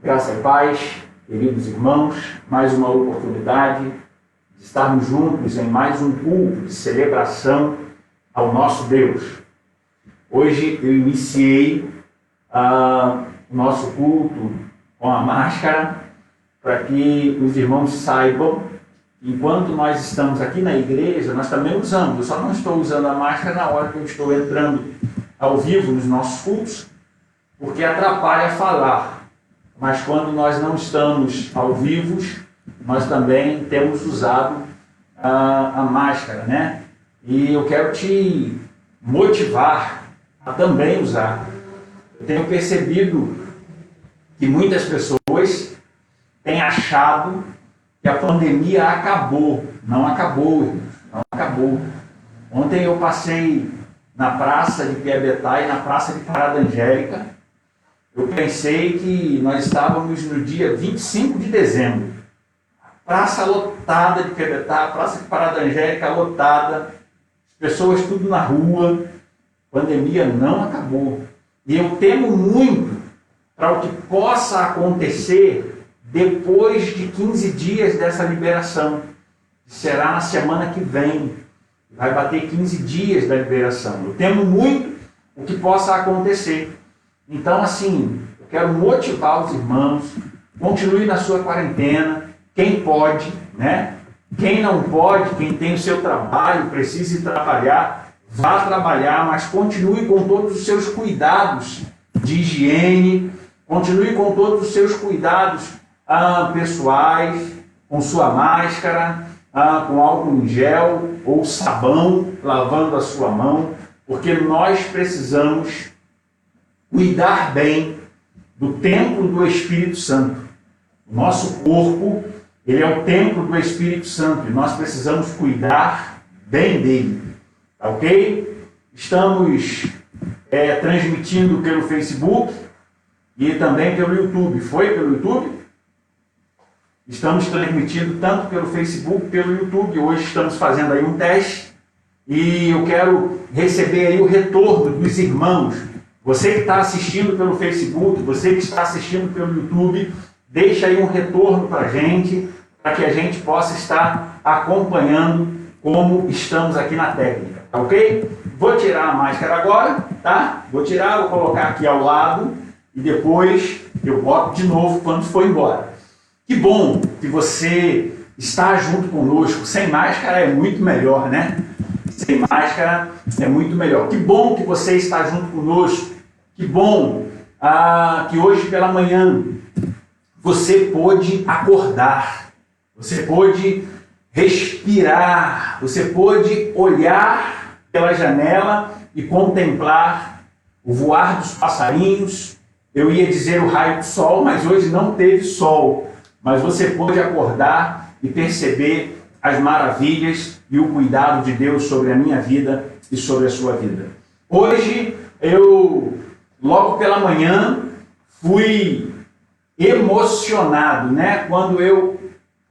Graça e paz, queridos irmãos, mais uma oportunidade de estarmos juntos em mais um culto de celebração ao nosso Deus. Hoje eu iniciei o nosso culto com a máscara para que os irmãos saibam que enquanto nós estamos aqui na igreja, nós também usamos. Eu só não estou usando a máscara na hora que eu estou entrando ao vivo nos nossos cultos, porque atrapalha falar. Mas quando nós não estamos ao vivo, nós também temos usado a máscara, né? E eu quero te motivar a também usar. Eu tenho percebido que muitas pessoas têm achado que a pandemia acabou. Não acabou, irmãos, não acabou. Ontem eu passei na praça de Piabetá e na praça de Parada Angélica. Eu pensei que nós estávamos no dia 25 de dezembro. Praça lotada de Piabetá, praça de Parada Angélica lotada, as pessoas tudo na rua. A pandemia não acabou. E eu temo muito para o que possa acontecer depois de 15 dias dessa liberação. Será na semana que vem. Vai bater 15 dias da liberação. Eu temo muito o que possa acontecer. Então, assim, eu quero motivar os irmãos, continue na sua quarentena, quem pode, né? Quem não pode, quem tem o seu trabalho, precisa ir trabalhar, vá trabalhar, mas continue com todos os seus cuidados de higiene, continue com todos os seus cuidados pessoais, com sua máscara, com álcool em gel ou sabão, lavando a sua mão, porque nós precisamos cuidar bem do templo do Espírito Santo. O nosso corpo, ele é o templo do Espírito Santo e nós precisamos cuidar bem dele. Tá ok? Estamos transmitindo pelo Facebook e também pelo YouTube. Foi pelo YouTube? Estamos transmitindo tanto pelo Facebook, pelo YouTube. Hoje estamos fazendo aí um teste e eu quero receber aí o retorno dos irmãos. Você que está assistindo pelo Facebook, você que está assistindo pelo YouTube, deixa aí um retorno para a gente, para que a gente possa estar acompanhando como estamos aqui na técnica, tá ok? Vou tirar a máscara agora, tá? Vou tirar, vou colocar aqui ao lado e depois eu boto de novo quando for embora. Que bom que você está junto conosco. Sem máscara é muito melhor, né? Sem máscara é muito melhor. Que bom que você está junto conosco. Que bom que hoje pela manhã você pôde acordar, você pôde respirar, você pôde olhar pela janela e contemplar o voar dos passarinhos. Eu ia dizer o raio do sol, mas hoje não teve sol. Mas você pôde acordar e perceber as maravilhas e o cuidado de Deus sobre a minha vida e sobre a sua vida. Hoje eu, logo pela manhã, fui emocionado, né? Quando eu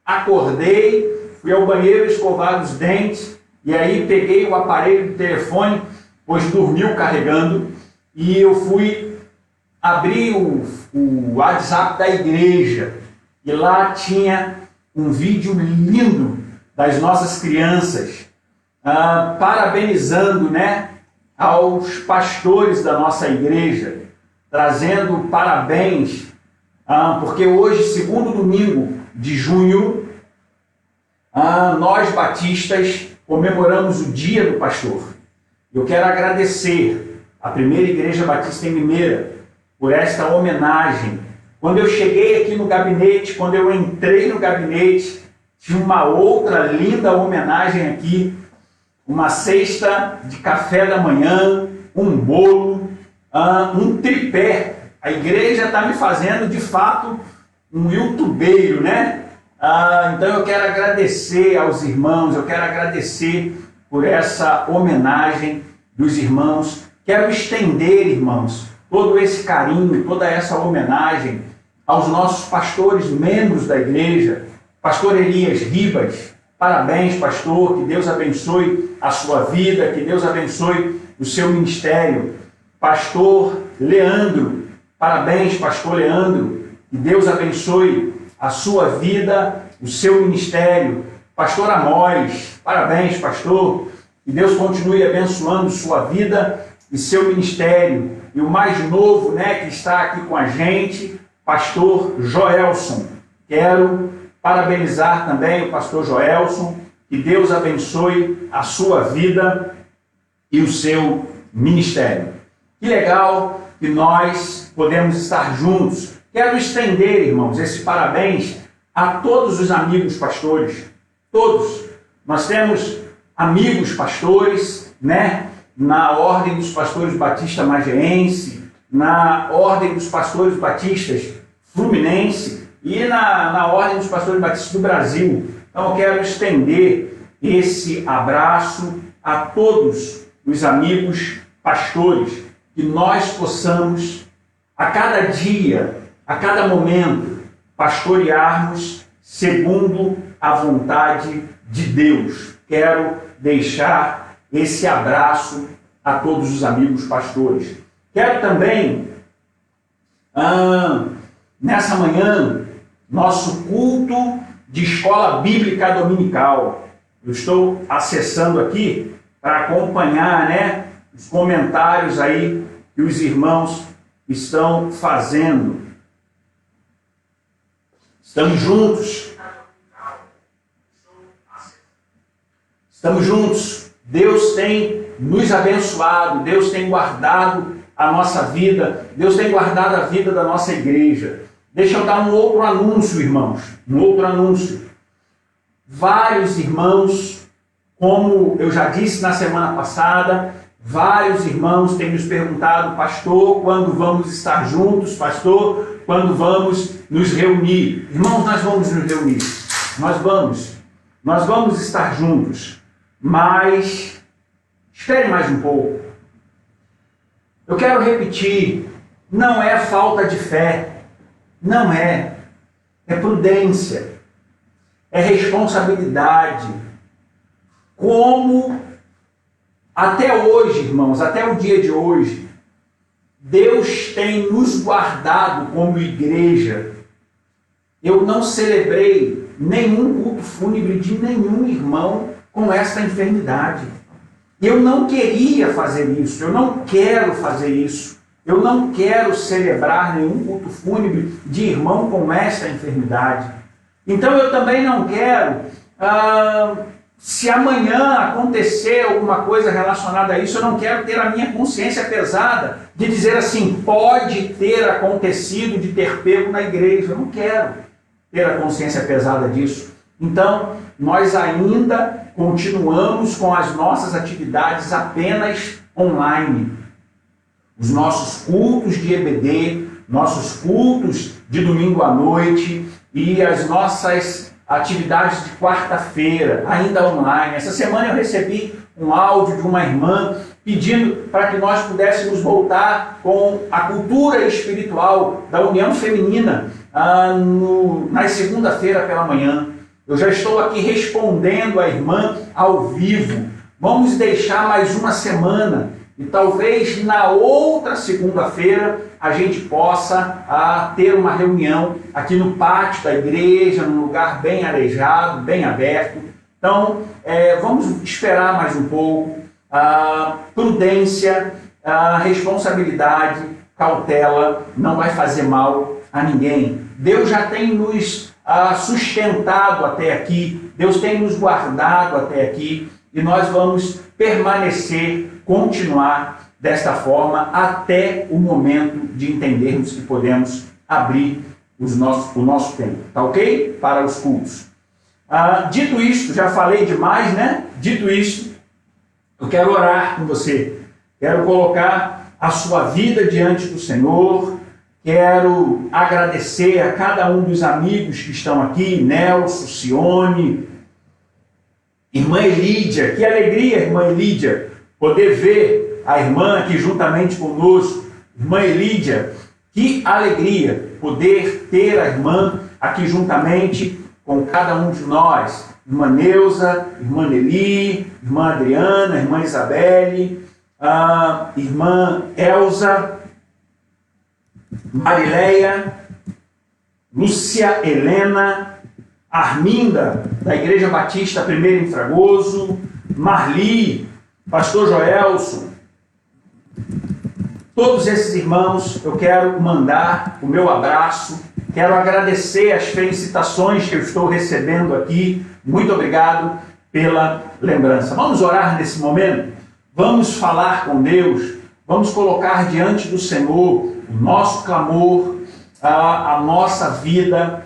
acordei, fui ao banheiro escovar os dentes e aí peguei o aparelho do telefone, pois dormiu carregando, e eu fui abrir o WhatsApp da igreja e lá tinha um vídeo lindo das nossas crianças, parabenizando, né, aos pastores da nossa igreja, trazendo parabéns, porque hoje, segundo domingo de junho, nós batistas comemoramos o Dia do Pastor. Eu quero agradecer à Primeira Igreja Batista em Limeira por esta homenagem. Quando eu cheguei aqui no gabinete, quando eu entrei no gabinete, tinha uma outra linda homenagem aqui, uma cesta de café da manhã, um bolo, um tripé. A igreja está me fazendo, de fato, um youtubeiro, né? Então eu quero agradecer aos irmãos, eu quero agradecer por essa homenagem dos irmãos. Quero estender, irmãos, todo esse carinho, toda essa homenagem aos nossos pastores, membros da igreja. Pastor Elias Ribas, parabéns, pastor, que Deus abençoe a sua vida, que Deus abençoe o seu ministério. Pastor Leandro, parabéns, pastor Leandro, Que Deus abençoe a sua vida, o seu ministério. Pastor Amós, parabéns, pastor. Que Deus continue abençoando sua vida e seu ministério. E o mais novo, que está aqui com a gente, pastor Joelson. Quero parabenizar também o pastor Joelson. Que Deus abençoe a sua vida e o seu ministério. Que legal que nós podemos estar juntos. Quero estender, irmãos, esse parabéns a todos os amigos pastores. Todos. Nós temos amigos pastores, na Ordem dos Pastores Batista Mageense, na Ordem dos Pastores Batistas Fluminense e na Ordem dos Pastores Batistas do Brasil. Então eu quero estender esse abraço a todos os amigos pastores, que nós possamos, a cada dia, a cada momento, pastorearmos segundo a vontade de Deus. Quero deixar esse abraço a todos os amigos pastores. Quero também, nessa manhã, nosso culto de escola bíblica dominical. Eu estou acessando aqui para acompanhar, os comentários aí que os irmãos estão fazendo. Estamos juntos. Estamos juntos. Deus tem nos abençoado, Deus tem guardado a nossa vida, Deus tem guardado a vida da nossa igreja. Deixa eu dar um outro anúncio, irmãos. Um outro anúncio. Vários irmãos, como eu já disse na semana passada, vários irmãos têm nos perguntado: pastor, quando vamos estar juntos? Pastor, quando vamos nos reunir? Irmãos, nós vamos nos reunir. Nós vamos estar juntos. Mas espere mais um pouco. Eu quero repetir, não é falta de fé. Não é. É prudência. É responsabilidade. Como até hoje, irmãos, até o dia de hoje, Deus tem nos guardado como igreja. Eu não celebrei nenhum culto fúnebre de nenhum irmão com esta enfermidade. Eu não queria fazer isso, eu não quero fazer isso. Eu não quero celebrar nenhum culto fúnebre de irmão com esta enfermidade. Então eu também não quero, se amanhã acontecer alguma coisa relacionada a isso, eu não quero ter a minha consciência pesada de dizer assim: pode ter acontecido de ter pego na igreja. Eu não quero ter a consciência pesada disso. Então, nós ainda continuamos com as nossas atividades apenas online. Os nossos cultos de EBD, nossos cultos de domingo à noite e as nossas atividades de quarta-feira, ainda online. Essa semana eu recebi um áudio de uma irmã pedindo para que nós pudéssemos voltar com a cultura espiritual da União Feminina na segunda-feira pela manhã. Eu já estou aqui respondendo a irmã ao vivo. Vamos deixar mais uma semana e talvez na outra segunda-feira a gente possa ter uma reunião aqui no pátio da igreja, num lugar bem arejado, bem aberto. Então, vamos esperar mais um pouco. Prudência, responsabilidade, cautela, não vai fazer mal a ninguém. Deus já tem nos sustentado até aqui, Deus tem nos guardado até aqui, e nós vamos permanecer, continuar desta forma até o momento de entendermos que podemos abrir o nosso tempo, tá ok? Para os cultos. Dito isto, já falei demais, né? Dito isto, eu quero orar com você, quero colocar a sua vida diante do Senhor. Quero agradecer a cada um dos amigos que estão aqui, Nelson, Cione, irmã Elídia. Que alegria, irmã Elídia, poder ver a irmã aqui juntamente conosco. Irmã Elídia, que alegria poder ter a irmã aqui juntamente com cada um de nós. Irmã Neuza, irmã Nelly, irmã Adriana, irmã Isabelle, irmã Elza, Marileia, Lúcia Helena, Arminda, da Igreja Batista Primeiro em Fragoso, Marli, pastor Joelson. Todos esses irmãos, eu quero mandar o meu abraço, quero agradecer as felicitações que eu estou recebendo aqui. Muito obrigado pela lembrança. Vamos orar nesse momento? Vamos falar com Deus, vamos colocar diante do Senhor o nosso clamor, a nossa vida,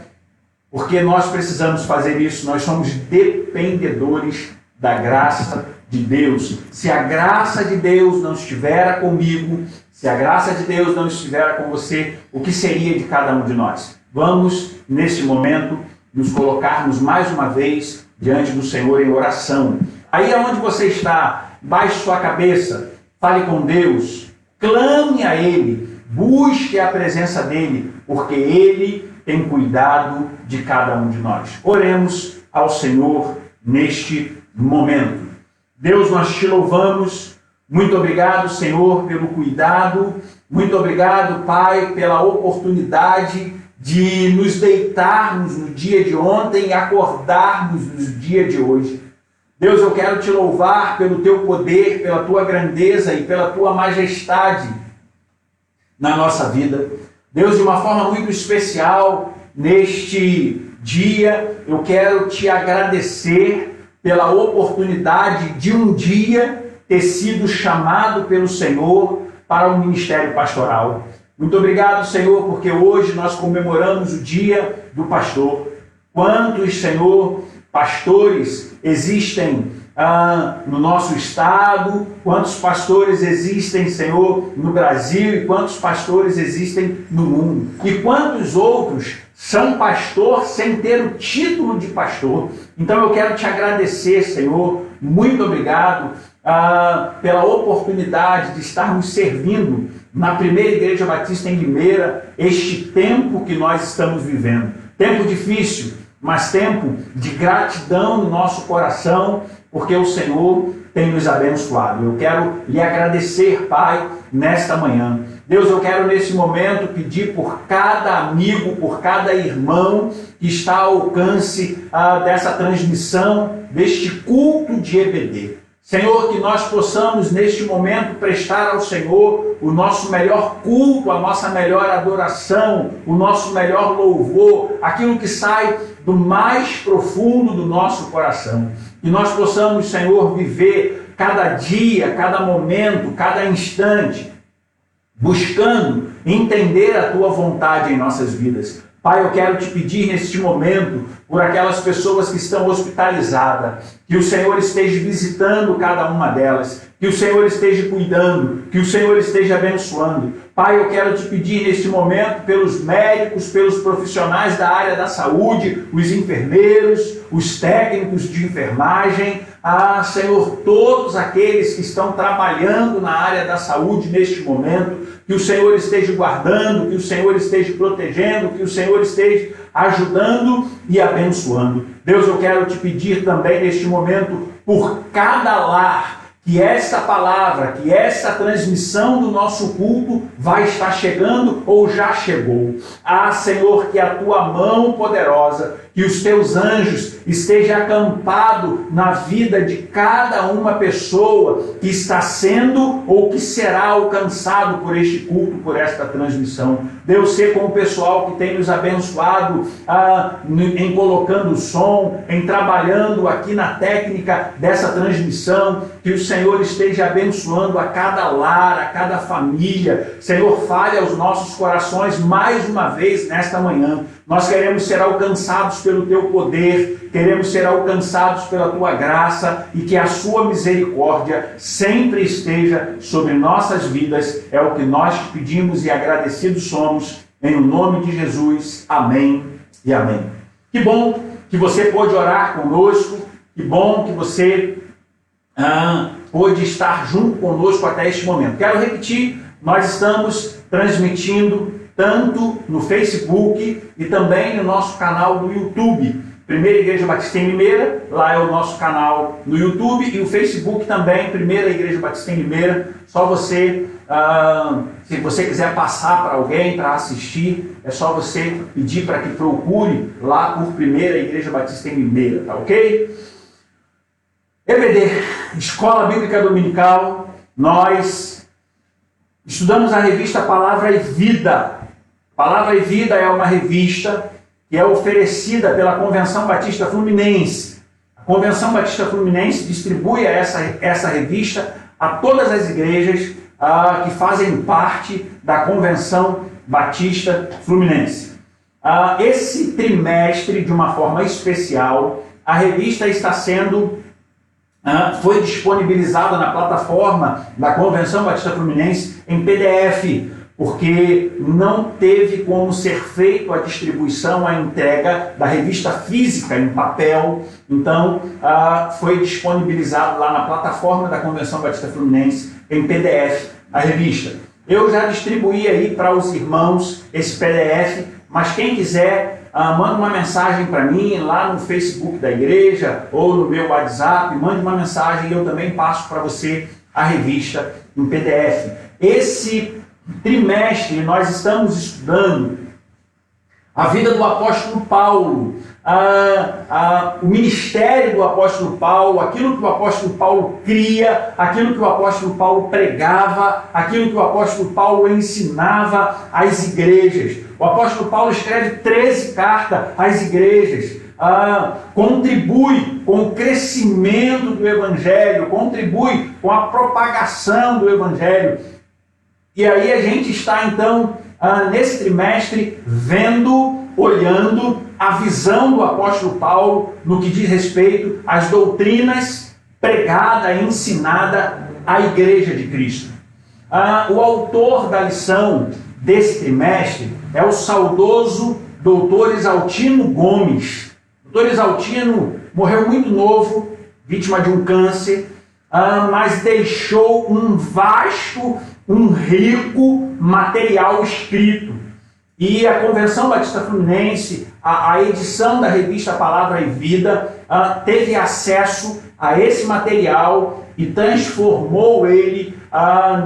porque nós precisamos fazer isso, nós somos dependedores da graça de Deus. Se a graça de Deus não estiver comigo, se a graça de Deus não estiver com você, o que seria de cada um de nós? Vamos, nesse momento, nos colocarmos mais uma vez diante do Senhor em oração. Aí aonde você está, baixe sua cabeça, fale com Deus, clame a Ele, busque a presença dEle, porque Ele tem cuidado de cada um de nós. Oremos ao Senhor neste momento. Deus, nós te louvamos. Muito obrigado, Senhor, pelo cuidado. Muito obrigado, Pai, pela oportunidade de nos deitarmos no dia de ontem e acordarmos no dia de hoje. Deus, eu quero te louvar pelo teu poder, pela tua grandeza e pela tua majestade na nossa vida. Deus, de uma forma muito especial, neste dia, eu quero te agradecer pela oportunidade de um dia ter sido chamado pelo Senhor para o ministério pastoral. Muito obrigado, Senhor, porque hoje nós comemoramos o dia do pastor. Quantos, Senhor, pastores existem no nosso estado, quantos pastores existem, Senhor, no Brasil, e quantos pastores existem no mundo. E quantos outros são pastor sem ter o título de pastor. Então eu quero te agradecer, Senhor, muito obrigado pela oportunidade de estarmos servindo na Primeira Igreja Batista em Limeira, este tempo que nós estamos vivendo. Tempo difícil, mas tempo de gratidão no nosso coração, porque o Senhor tem nos abençoado. Eu quero lhe agradecer, Pai, nesta manhã. Deus, eu quero nesse momento pedir por cada amigo, por cada irmão que está ao alcance dessa transmissão, deste culto de EBD. Senhor, que nós possamos neste momento prestar ao Senhor o nosso melhor culto, a nossa melhor adoração, o nosso melhor louvor, aquilo que sai do mais profundo do nosso coração. Que nós possamos, Senhor, viver cada dia, cada momento, cada instante, buscando entender a Tua vontade em nossas vidas. Pai, eu quero te pedir neste momento por aquelas pessoas que estão hospitalizadas, que o Senhor esteja visitando cada uma delas, que o Senhor esteja cuidando, que o Senhor esteja abençoando. Pai, eu quero te pedir neste momento pelos médicos, pelos profissionais da área da saúde, os enfermeiros, os técnicos de enfermagem, Senhor, todos aqueles que estão trabalhando na área da saúde neste momento, que o Senhor esteja guardando, que o Senhor esteja protegendo, que o Senhor esteja ajudando e abençoando. Deus, eu quero te pedir também neste momento por cada lar, que esta palavra, que esta transmissão do nosso culto vai estar chegando ou já chegou. Senhor, que a tua mão poderosa, que os teus anjos estejam acampados na vida de cada uma pessoa que está sendo ou que será alcançado por este culto, por esta transmissão. Deus, ser com o pessoal que tem nos abençoado em colocando o som, em trabalhando aqui na técnica dessa transmissão, que o Senhor esteja abençoando a cada lar, a cada família. Senhor, fale aos nossos corações mais uma vez nesta manhã. Nós queremos ser alcançados pelo teu poder, queremos ser alcançados pela tua graça e que a sua misericórdia sempre esteja sobre nossas vidas. É o que nós te pedimos e agradecidos somos. Em nome de Jesus. Amém e amém. Que bom que você pôde orar conosco, que bom que você pôde estar junto conosco até este momento. Quero repetir, nós estamos transmitindo tanto no Facebook e também no nosso canal do YouTube. Primeira Igreja Batista em Limeira, lá é o nosso canal no YouTube, e o Facebook também, Primeira Igreja Batista em Limeira. Só você, se você quiser passar para alguém para assistir, é só você pedir para que procure lá por Primeira Igreja Batista em Limeira, tá ok? EBD, Escola Bíblica Dominical, nós estudamos a revista Palavra e Vida. Palavra e Vida é uma revista que é oferecida pela Convenção Batista Fluminense. A Convenção Batista Fluminense distribui essa revista a todas as igrejas que fazem parte da Convenção Batista Fluminense. Esse trimestre, de uma forma especial, a revista está sendo foi disponibilizada na plataforma da Convenção Batista Fluminense em PDF, porque não teve como ser feito a distribuição, a entrega da revista física em papel. Então, foi disponibilizado lá na plataforma da Convenção Batista Fluminense em PDF a revista. Eu já distribuí aí para os irmãos esse PDF, mas quem quiser, manda uma mensagem para mim lá no Facebook da igreja ou no meu WhatsApp, mande uma mensagem e eu também passo para você a revista em PDF. Esse trimestre nós estamos estudando a vida do apóstolo Paulo, o ministério do apóstolo Paulo, aquilo que o apóstolo Paulo cria, aquilo que o apóstolo Paulo pregava, aquilo que o apóstolo Paulo ensinava às igrejas. O apóstolo Paulo escreve 13 cartas às igrejas, contribui com o crescimento do evangelho, contribui com a propagação do evangelho. E aí a gente está, então, nesse trimestre, olhando a visão do apóstolo Paulo no que diz respeito às doutrinas pregadas e ensinadas à Igreja de Cristo. O autor da lição desse trimestre é o saudoso doutor Exaltino Gomes. O doutor Exaltino morreu muito novo, vítima de um câncer, mas deixou um rico material escrito. E a Convenção Batista Fluminense, a edição da revista Palavra e Vida, teve acesso a esse material e transformou ele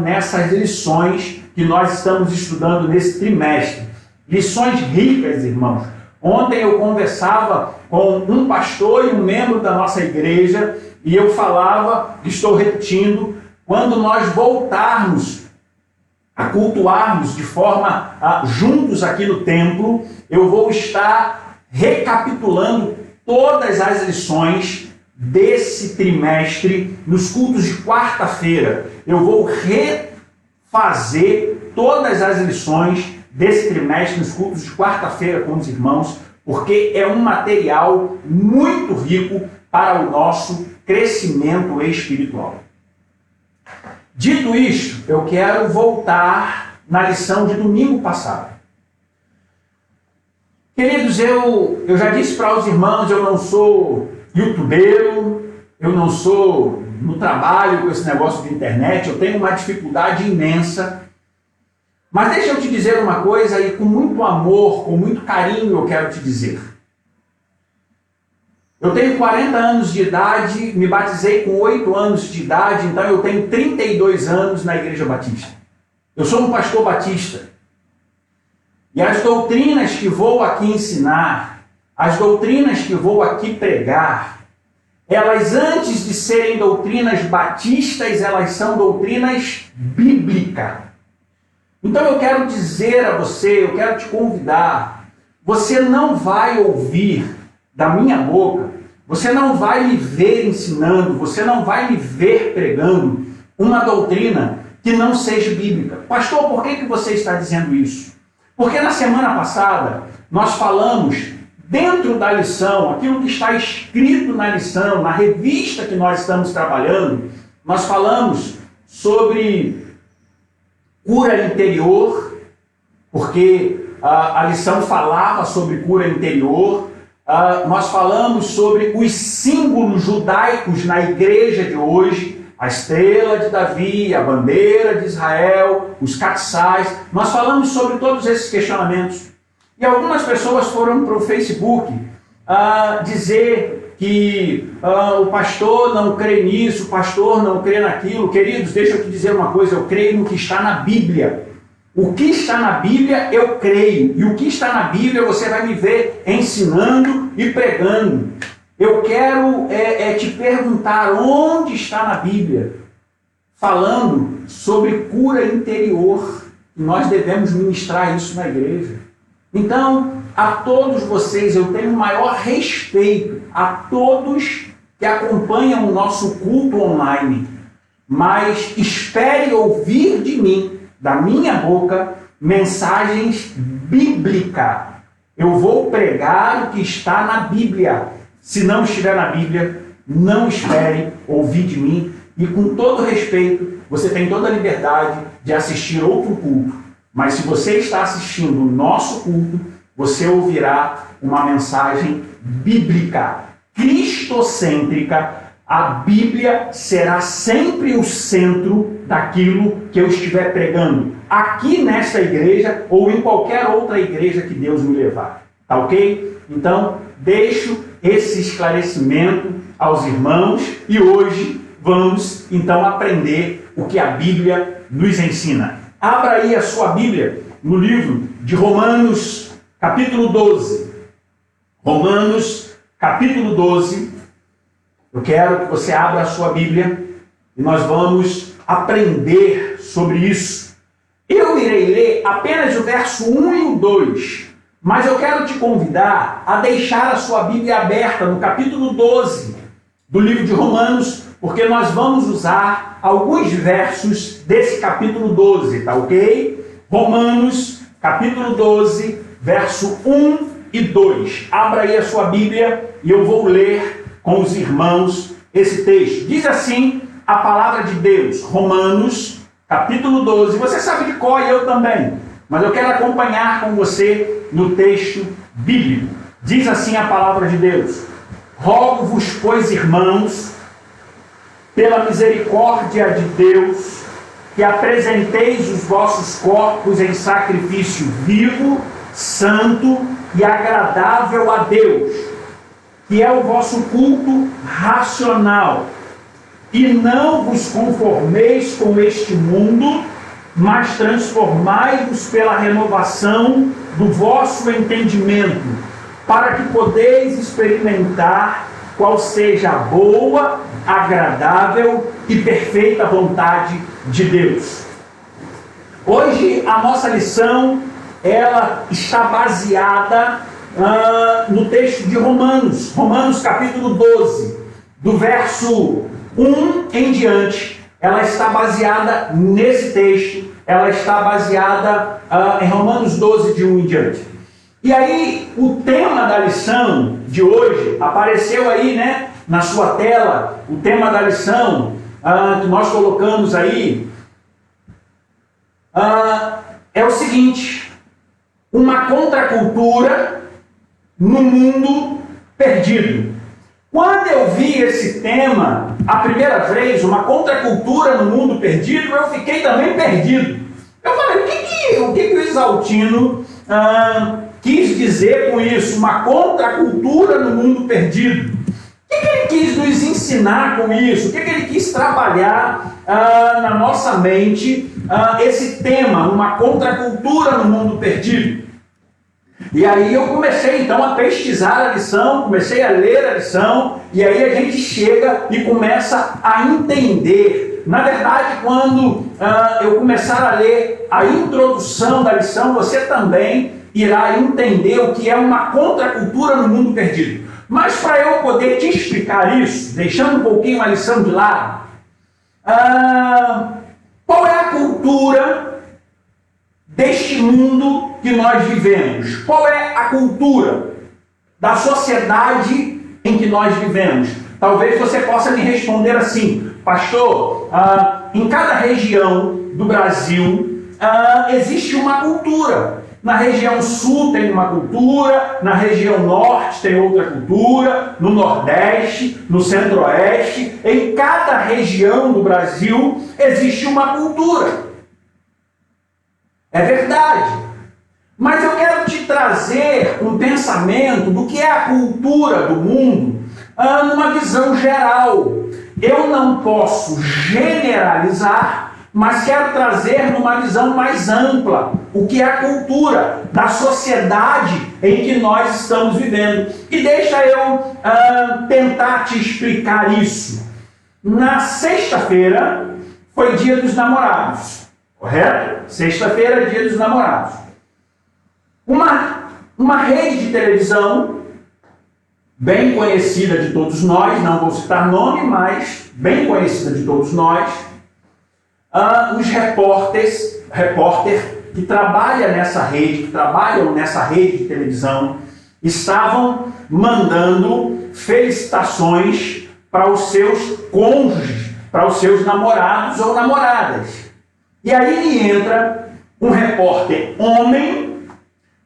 nessas lições que nós estamos estudando nesse trimestre. Lições ricas, irmãos. Ontem eu conversava com um pastor e um membro da nossa igreja e eu falava, estou repetindo, quando nós voltarmos a cultuarmos de forma juntos aqui no templo, eu vou estar recapitulando todas as lições desse trimestre nos cultos de quarta-feira. Eu vou refazer todas as lições desse trimestre nos cultos de quarta-feira com os irmãos, porque é um material muito rico para o nosso crescimento espiritual. Dito isto, eu quero voltar na lição de domingo passado. Queridos, eu já disse para os irmãos, eu não sou youtubeiro, eu não sou no trabalho com esse negócio de internet, eu tenho uma dificuldade imensa. Mas deixa eu te dizer uma coisa e com muito amor, com muito carinho eu quero te dizer. Eu tenho 40 anos de idade, me batizei com 8 anos de idade, então eu tenho 32 anos na Igreja Batista. Eu sou um pastor batista. E as doutrinas que vou aqui ensinar, as doutrinas que vou aqui pregar, elas antes de serem doutrinas batistas, elas são doutrinas bíblicas. Então eu quero dizer a você, eu quero te convidar, você não vai ouvir da minha boca, você não vai me ver ensinando, você não vai me ver pregando uma doutrina que não seja bíblica. Pastor, por que você está dizendo isso? Porque na semana passada nós falamos dentro da lição, aquilo que está escrito na lição, na revista que nós estamos trabalhando, nós falamos sobre cura interior, porque a lição falava sobre cura interior. Nós falamos sobre os símbolos judaicos na igreja de hoje, a estrela de Davi, a bandeira de Israel, os castiçais. Nós falamos sobre todos esses questionamentos. E algumas pessoas foram para o Facebook dizer que o pastor não crê nisso, o pastor não crê naquilo. Queridos, deixa eu te dizer uma coisa, eu creio no que está na Bíblia. O que está na Bíblia eu creio, e o que está na Bíblia você vai me ver ensinando e pregando. Eu quero te perguntar onde está na Bíblia, falando sobre cura interior. Nós devemos ministrar isso na igreja. Então, a todos vocês, eu tenho o maior respeito, a todos que acompanham o nosso culto online, mas espere ouvir de mim, da minha boca, mensagens bíblicas. Eu vou pregar o que está na Bíblia. Se não estiver na Bíblia, não espere ouvir de mim. E com todo respeito, você tem toda a liberdade de assistir outro culto. Mas se você está assistindo o nosso culto, você ouvirá uma mensagem bíblica, cristocêntrica. A Bíblia será sempre o centro daquilo que eu estiver pregando, aqui nesta igreja ou em qualquer outra igreja que Deus me levar. Tá ok? Então, deixo esse esclarecimento aos irmãos e hoje vamos então aprender o que a Bíblia nos ensina. Abra aí a sua Bíblia no livro de Romanos, capítulo 12. Romanos, capítulo 12. Eu quero que você abra a sua Bíblia e nós vamos aprender sobre isso. Eu irei ler apenas o verso 1 e o 2, mas eu quero te convidar a deixar a sua Bíblia aberta no capítulo 12 do livro de Romanos, porque nós vamos usar alguns versos desse capítulo 12, tá ok? Romanos, capítulo 12, verso 1 e 2. Abra aí a sua Bíblia e eu vou ler com os irmãos esse texto. Diz assim a palavra de Deus, Romanos, capítulo 12. Você sabe de cor e eu também, mas eu quero acompanhar com você no texto bíblico. Diz assim a palavra de Deus: rogo-vos, pois, irmãos, pela misericórdia de Deus, que apresenteis os vossos corpos em sacrifício vivo, santo e agradável a Deus, que é o vosso culto racional. E não vos conformeis com este mundo, mas transformai-vos pela renovação do vosso entendimento, para que podeis experimentar qual seja a boa, agradável e perfeita vontade de Deus. Hoje a nossa lição, ela está baseada no texto de Romanos, Romanos capítulo 12, do verso 1 em diante. Ela está baseada nesse texto, ela está baseada em Romanos 12, de 1 em diante. E aí, o tema da lição de hoje, apareceu aí, né, na sua tela, o tema da lição que nós colocamos aí, é o seguinte: uma contracultura no mundo perdido. Quando eu vi esse tema a primeira vez, uma contracultura no mundo perdido, eu fiquei também perdido. Eu falei, o que o Exaltino quis dizer com isso? Uma contracultura no mundo perdido. O que ele quis nos ensinar com isso? O que ele quis trabalhar na nossa mente, esse tema, uma contracultura no mundo perdido? E aí eu comecei então a pesquisar a lição, comecei a ler a lição, e aí a gente chega e começa a entender. Na verdade, quando eu começar a ler a introdução da lição, você também irá entender o que é uma contracultura no mundo perdido. Mas para eu poder te explicar isso, deixando um pouquinho a lição de lado, qual é a cultura deste mundo que nós vivemos? Qual é a cultura da sociedade em que nós vivemos? Talvez você possa me responder assim: pastor, em cada região do Brasil existe uma cultura. Na região sul tem uma cultura, na região norte tem outra cultura, no nordeste, no centro-oeste, em cada região do Brasil existe uma cultura. É verdade. Mas eu quero te trazer trazer um pensamento do que é a cultura do mundo numa visão geral. Eu não posso generalizar, mas quero trazer numa visão mais ampla o que é a cultura da sociedade em que nós estamos vivendo. E deixa eu tentar te explicar isso. Na sexta-feira foi Dia dos Namorados, correto? Sexta-feira é Dia dos Namorados. Uma rede de televisão bem conhecida de todos nós, não vou citar nome, mas bem conhecida de todos nós, os repórter que trabalham nessa rede de televisão, estavam mandando felicitações para os seus cônjuges, para os seus namorados ou namoradas. E aí entra um repórter homem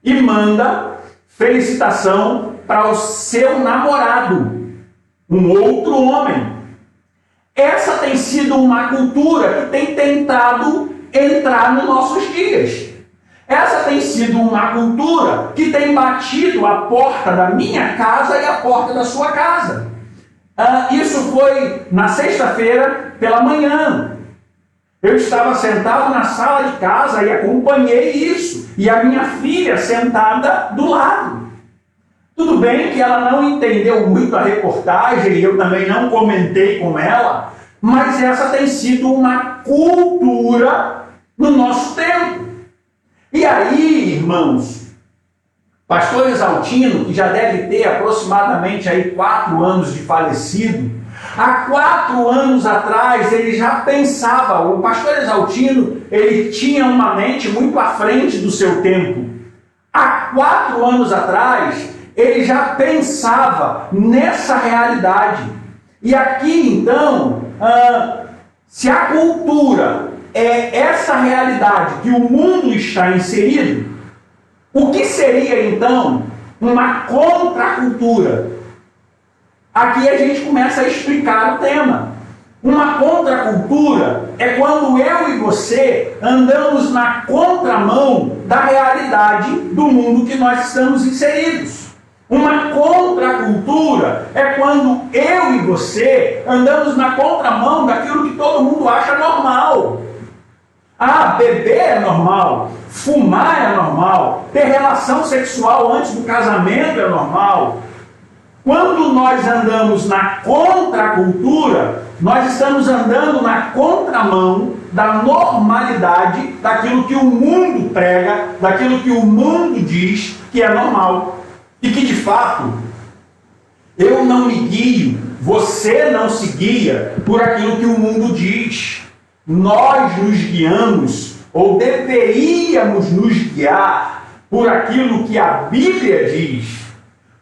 e manda felicitação para o seu namorado, um outro homem. Essa tem sido uma cultura que tem tentado entrar nos nossos dias. Essa tem sido uma cultura que tem batido a porta da minha casa e a porta da sua casa. Isso foi na sexta-feira pela manhã. Eu estava sentado na sala de casa e acompanhei isso. E a minha filha sentada do lado. Tudo bem que ela não entendeu muito a reportagem, eu também não comentei com ela, mas essa tem sido uma cultura no nosso tempo. E aí, irmãos, pastor Exaltino, que já deve ter aproximadamente aí 4 anos de falecido, há 4 anos atrás ele já pensava, o pastor Exaltino, ele tinha uma mente muito à frente do seu tempo. Há 4 anos atrás, ele já pensava nessa realidade. E aqui, então, se a cultura é essa realidade que o mundo está inserido, o que seria, então, uma contracultura? Aqui a gente começa a explicar o tema. Uma contracultura é quando eu e você andamos na contramão da realidade do mundo que nós estamos inseridos. Uma contracultura é quando eu e você andamos na contramão daquilo que todo mundo acha normal. Beber é normal, fumar é normal, ter relação sexual antes do casamento é normal. Quando nós andamos na contracultura, nós estamos andando na contramão da normalidade, daquilo que o mundo prega, daquilo que o mundo diz que é normal. E que, de fato, eu não me guio, você não se guia por aquilo que o mundo diz. Nós nos guiamos, ou deveríamos nos guiar, por aquilo que a Bíblia diz,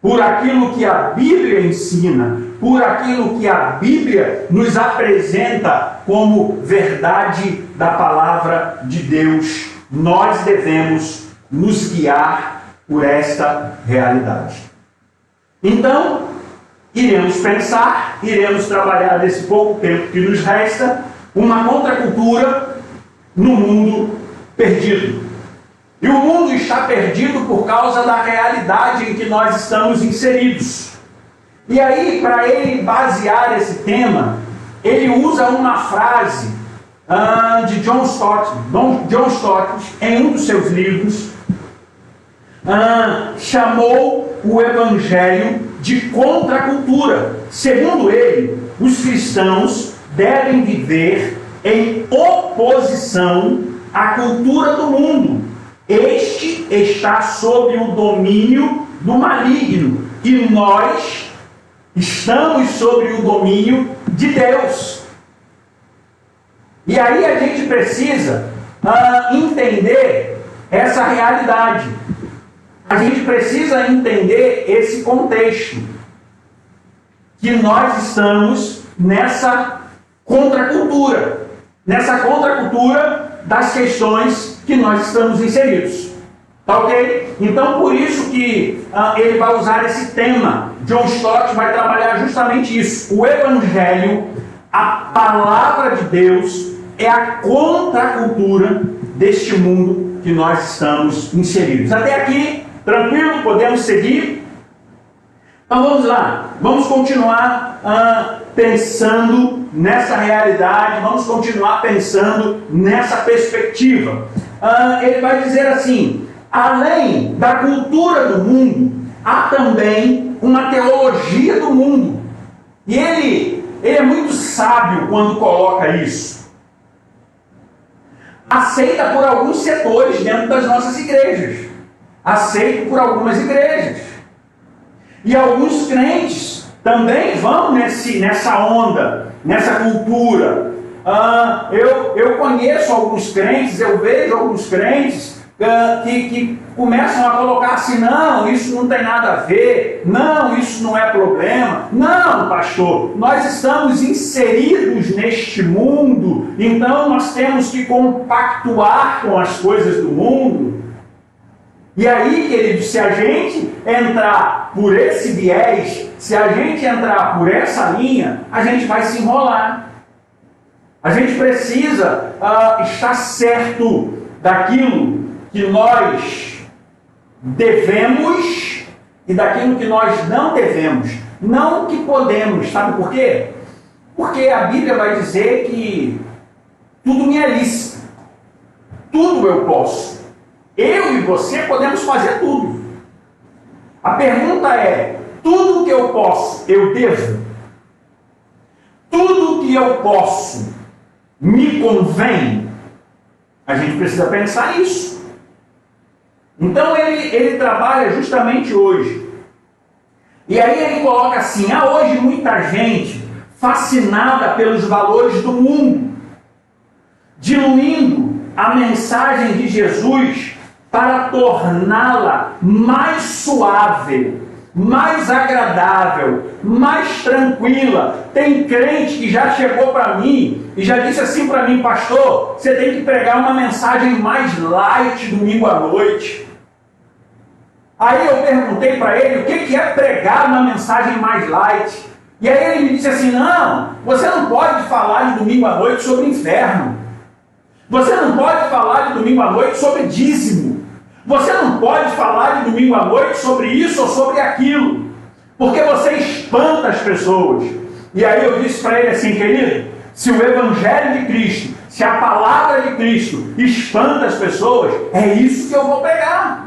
por aquilo que a Bíblia ensina, por aquilo que a Bíblia nos apresenta como verdade da palavra de Deus. Nós devemos nos guiar por esta realidade. Então, iremos pensar, iremos trabalhar nesse pouco tempo que nos resta, uma contracultura no mundo perdido. E o mundo está perdido por causa da realidade em que nós estamos inseridos. E aí, para ele basear esse tema, ele usa uma frase de John Stott. John Stott, em um dos seus livros, chamou o Evangelho de contracultura. Segundo ele, os cristãos devem viver em oposição à cultura do mundo. Este está sob o domínio do maligno e nós estamos sob o domínio de Deus. E aí a gente precisa entender essa realidade. A gente precisa entender esse contexto, que nós estamos nessa contracultura das questões que nós estamos inseridos. Tá ok? Então, por isso que ele vai usar esse tema. John Stott vai trabalhar justamente isso. O Evangelho, a palavra de Deus, é a contracultura deste mundo que nós estamos inseridos. Até aqui, Tranquilo? Podemos seguir? Então vamos lá, vamos continuar pensando nessa realidade, vamos continuar pensando nessa perspectiva. Ele vai dizer assim: além da cultura do mundo, há também uma teologia do mundo. E ele é muito sábio quando coloca isso. Aceita por alguns setores dentro das nossas igrejas. Aceito por algumas igrejas. E alguns crentes também vão nessa onda, nessa cultura. Eu conheço alguns crentes, eu vejo alguns crentes que começam a colocar assim: não, isso não tem nada a ver, não, isso não é problema. Não, pastor, nós estamos inseridos neste mundo, então nós temos que compactuar com as coisas do mundo. E aí, querido, se a gente entrar por esse viés, se a gente entrar por essa linha, a gente vai se enrolar. A gente precisa estar certo daquilo que nós devemos e daquilo que nós não devemos. Não que podemos, sabe por quê? Porque a Bíblia vai dizer que tudo me é lícito, tudo eu posso. Eu e você podemos fazer tudo. A pergunta é: tudo que eu posso, eu devo? Tudo que eu posso me convém? A gente precisa pensar nisso. Então ele trabalha justamente hoje. E aí ele coloca assim: há hoje muita gente fascinada pelos valores do mundo, diluindo a mensagem de Jesus para torná-la mais suave, mais agradável, mais tranquila. Tem crente que já chegou para mim e já disse assim para mim: pastor, você tem que pregar uma mensagem mais light domingo à noite. Aí eu perguntei para ele o que é pregar uma mensagem mais light. E aí ele me disse assim: não, você não pode falar de domingo à noite sobre inferno. Você não pode falar de domingo à noite sobre dízimo. Você não pode falar de domingo à noite sobre isso ou sobre aquilo, porque você espanta as pessoas. E aí eu disse para ele assim: querido, se o Evangelho de Cristo, se a palavra de Cristo espanta as pessoas, é isso que eu vou pregar.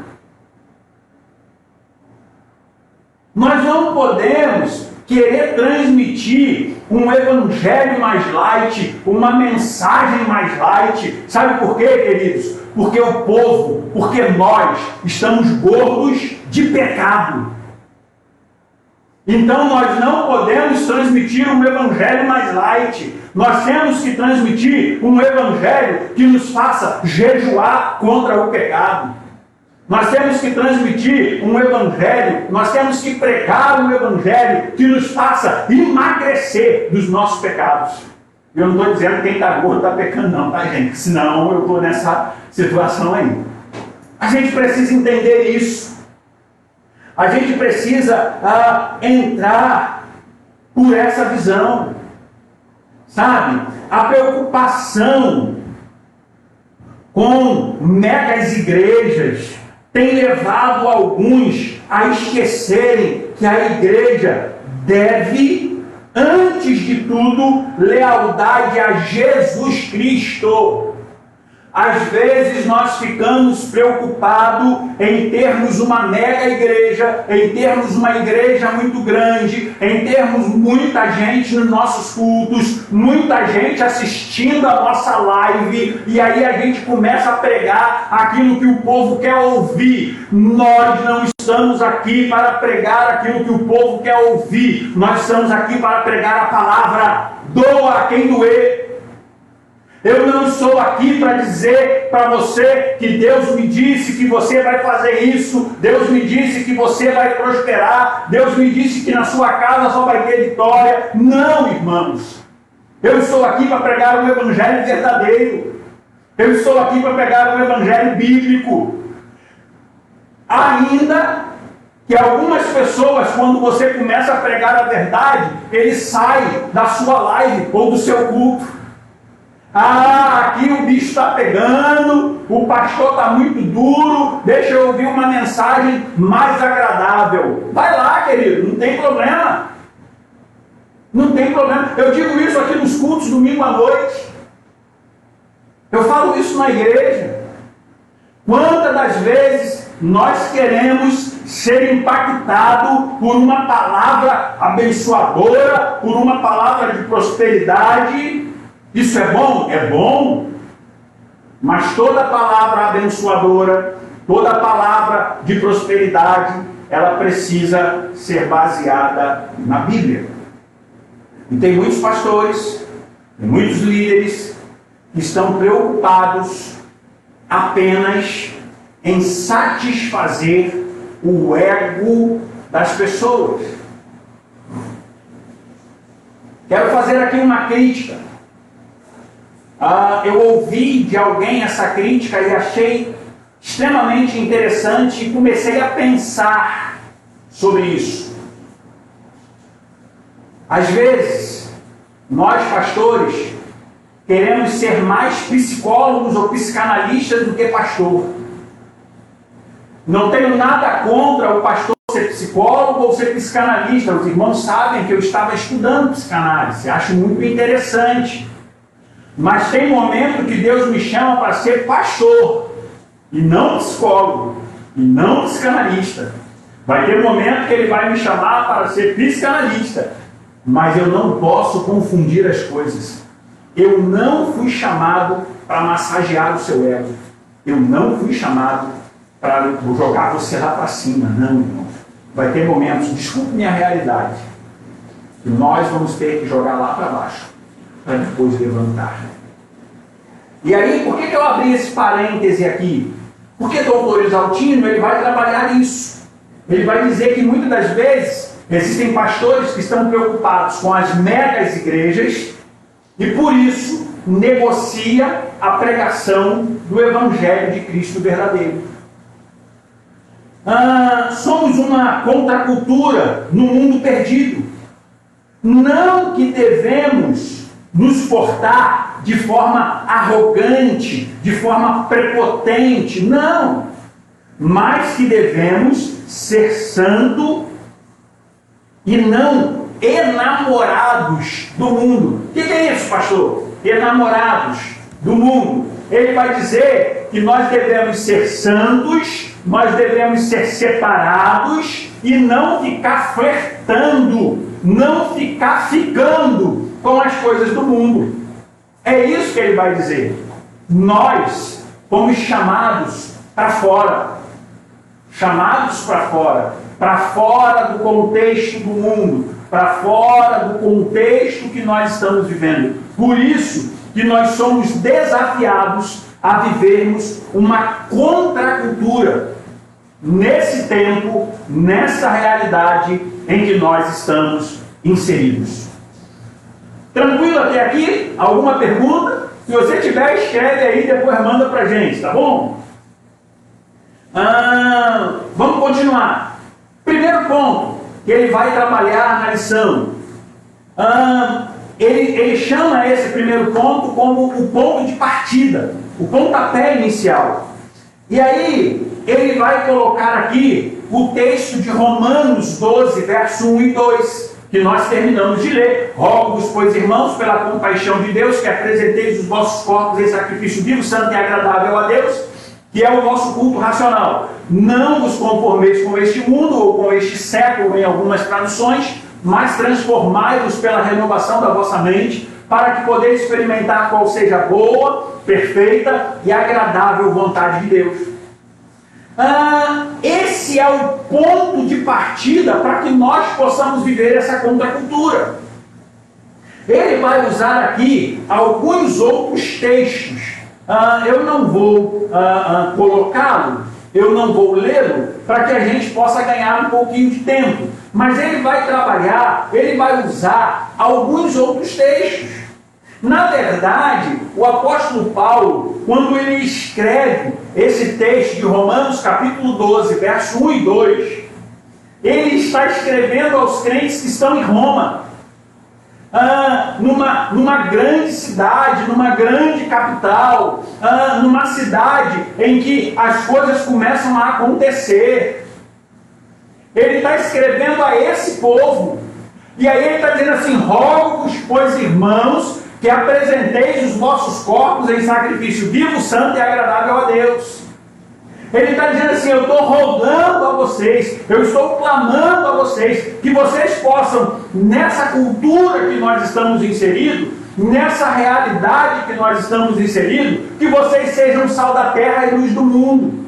Nós não podemos querer transmitir um evangelho mais light, uma mensagem mais light. Sabe por quê, queridos? Porque o povo, porque nós estamos gordos de pecado. Então nós não podemos transmitir um evangelho mais light. Nós temos que transmitir um evangelho que nos faça jejuar contra o pecado. Nós temos que transmitir um evangelho, nós temos que pregar um evangelho que nos faça emagrecer dos nossos pecados. Eu não estou dizendo que quem está gordo está pecando não, tá, gente? Senão eu estou nessa situação aí. A gente precisa entender isso. A gente precisa entrar por essa visão. Sabe? A preocupação com megas igrejas tem levado alguns a esquecerem que a igreja deve, antes de tudo, lealdade a Jesus Cristo. Às vezes nós ficamos preocupados em termos uma mega igreja, em termos uma igreja muito grande, em termos muita gente nos nossos cultos, muita gente assistindo a nossa live, e aí a gente começa a pregar aquilo que o povo quer ouvir. Nós não estamos aqui para pregar aquilo que o povo quer ouvir, nós estamos aqui para pregar a palavra: doa a quem doer. Eu não estou aqui para dizer para você que Deus me disse que você vai fazer isso, Deus me disse que você vai prosperar, Deus me disse que na sua casa só vai ter vitória. Não, irmãos. Eu estou aqui para pregar um evangelho verdadeiro. Eu estou aqui para pregar um evangelho bíblico. Ainda que algumas pessoas, quando você começa a pregar a verdade, eles saem da sua live ou do seu culto. Ah, aqui o bicho está pegando, o pastor está muito duro, deixa eu ouvir uma mensagem mais agradável. Vai lá, querido, não tem problema. Não tem problema. Eu digo isso aqui nos cultos domingo à noite. Eu falo isso na igreja. Quantas das vezes nós queremos ser impactados por uma palavra abençoadora, por uma palavra de prosperidade? Isso é bom? É bom. Mas toda palavra abençoadora, toda palavra de prosperidade, ela precisa ser baseada na Bíblia. E tem muitos pastores, tem muitos líderes que estão preocupados apenas em satisfazer o ego das pessoas. Quero fazer aqui uma crítica. Eu ouvi de alguém essa crítica e achei extremamente interessante e comecei a pensar sobre isso. Às vezes, nós pastores queremos ser mais psicólogos ou psicanalistas do que pastor. Não tenho nada contra o pastor ser psicólogo ou ser psicanalista. Os irmãos sabem que eu estava estudando psicanálise, acho muito interessante. Mas tem momento que Deus me chama para ser pastor, e não psicólogo, e não psicanalista. Vai ter momento que Ele vai me chamar para ser psicanalista, mas eu não posso confundir as coisas. Eu não fui chamado para massagear o seu ego. Eu não fui chamado para jogar você lá para cima. Não, irmão. Vai ter momentos, desculpe minha realidade, que nós vamos ter que jogar lá para baixo, para depois levantar. E aí, por que eu abri esse parêntese aqui? Porque Dr. Exaltino, ele vai trabalhar isso. Ele vai dizer que muitas das vezes existem pastores que estão preocupados com as megas igrejas e por isso negocia a pregação do Evangelho de Cristo verdadeiro. Somos uma contracultura no mundo perdido. Não que devemos nos portar de forma arrogante, de forma prepotente, não. Mas que devemos ser santo e não enamorados do mundo. O que é isso, pastor? Enamorados do mundo. Ele vai dizer que nós devemos ser santos, nós devemos ser separados e não ficar flertando, não ficar ficando com as coisas do mundo. É isso que ele vai dizer. Nós fomos chamados para fora. Chamados para fora do contexto do mundo, para fora do contexto que nós estamos vivendo. Por isso que nós somos desafiados a vivermos uma contracultura nesse tempo, nessa realidade em que nós estamos inseridos. Tranquilo até aqui? Alguma pergunta? Se você tiver, escreve aí e depois manda para a gente, tá bom? Vamos continuar. Primeiro ponto que ele vai trabalhar na lição. Ele chama esse primeiro ponto como o ponto de partida, o pontapé inicial. E aí, ele vai colocar aqui o texto de Romanos 12, verso 1 e 2, que nós terminamos de ler. Rogo-vos, pois, irmãos, pela compaixão de Deus, que apresenteis os vossos corpos em sacrifício vivo, santo e agradável a Deus, que é o nosso culto racional. Não vos conformeis com este mundo, ou com este século, em algumas traduções, mas transformai-vos pela renovação da vossa mente, para que podeis experimentar qual seja a boa, perfeita e agradável vontade de Deus. Esse é o ponto de partida para que nós possamos viver essa contracultura. Ele vai usar aqui alguns outros textos. Eu não vou colocá-lo, eu não vou lê-lo, para que a gente possa ganhar um pouquinho de tempo. Mas ele vai trabalhar, ele vai usar alguns outros textos. Na verdade, o apóstolo Paulo, quando ele escreve esse texto de Romanos capítulo 12, verso 1 e 2, ele está escrevendo aos crentes que estão em Roma. numa grande cidade, numa grande capital, numa cidade em que as coisas começam a acontecer. Ele está escrevendo a esse povo. E aí ele está dizendo assim: rogo-vos, pois, irmãos, que apresenteis os vossos corpos em sacrifício vivo, santo e agradável a Deus. Ele está dizendo assim: eu estou rogando a vocês, eu estou clamando a vocês, que vocês possam, nessa cultura que nós estamos inseridos, nessa realidade que nós estamos inseridos, que vocês sejam sal da terra e luz do mundo.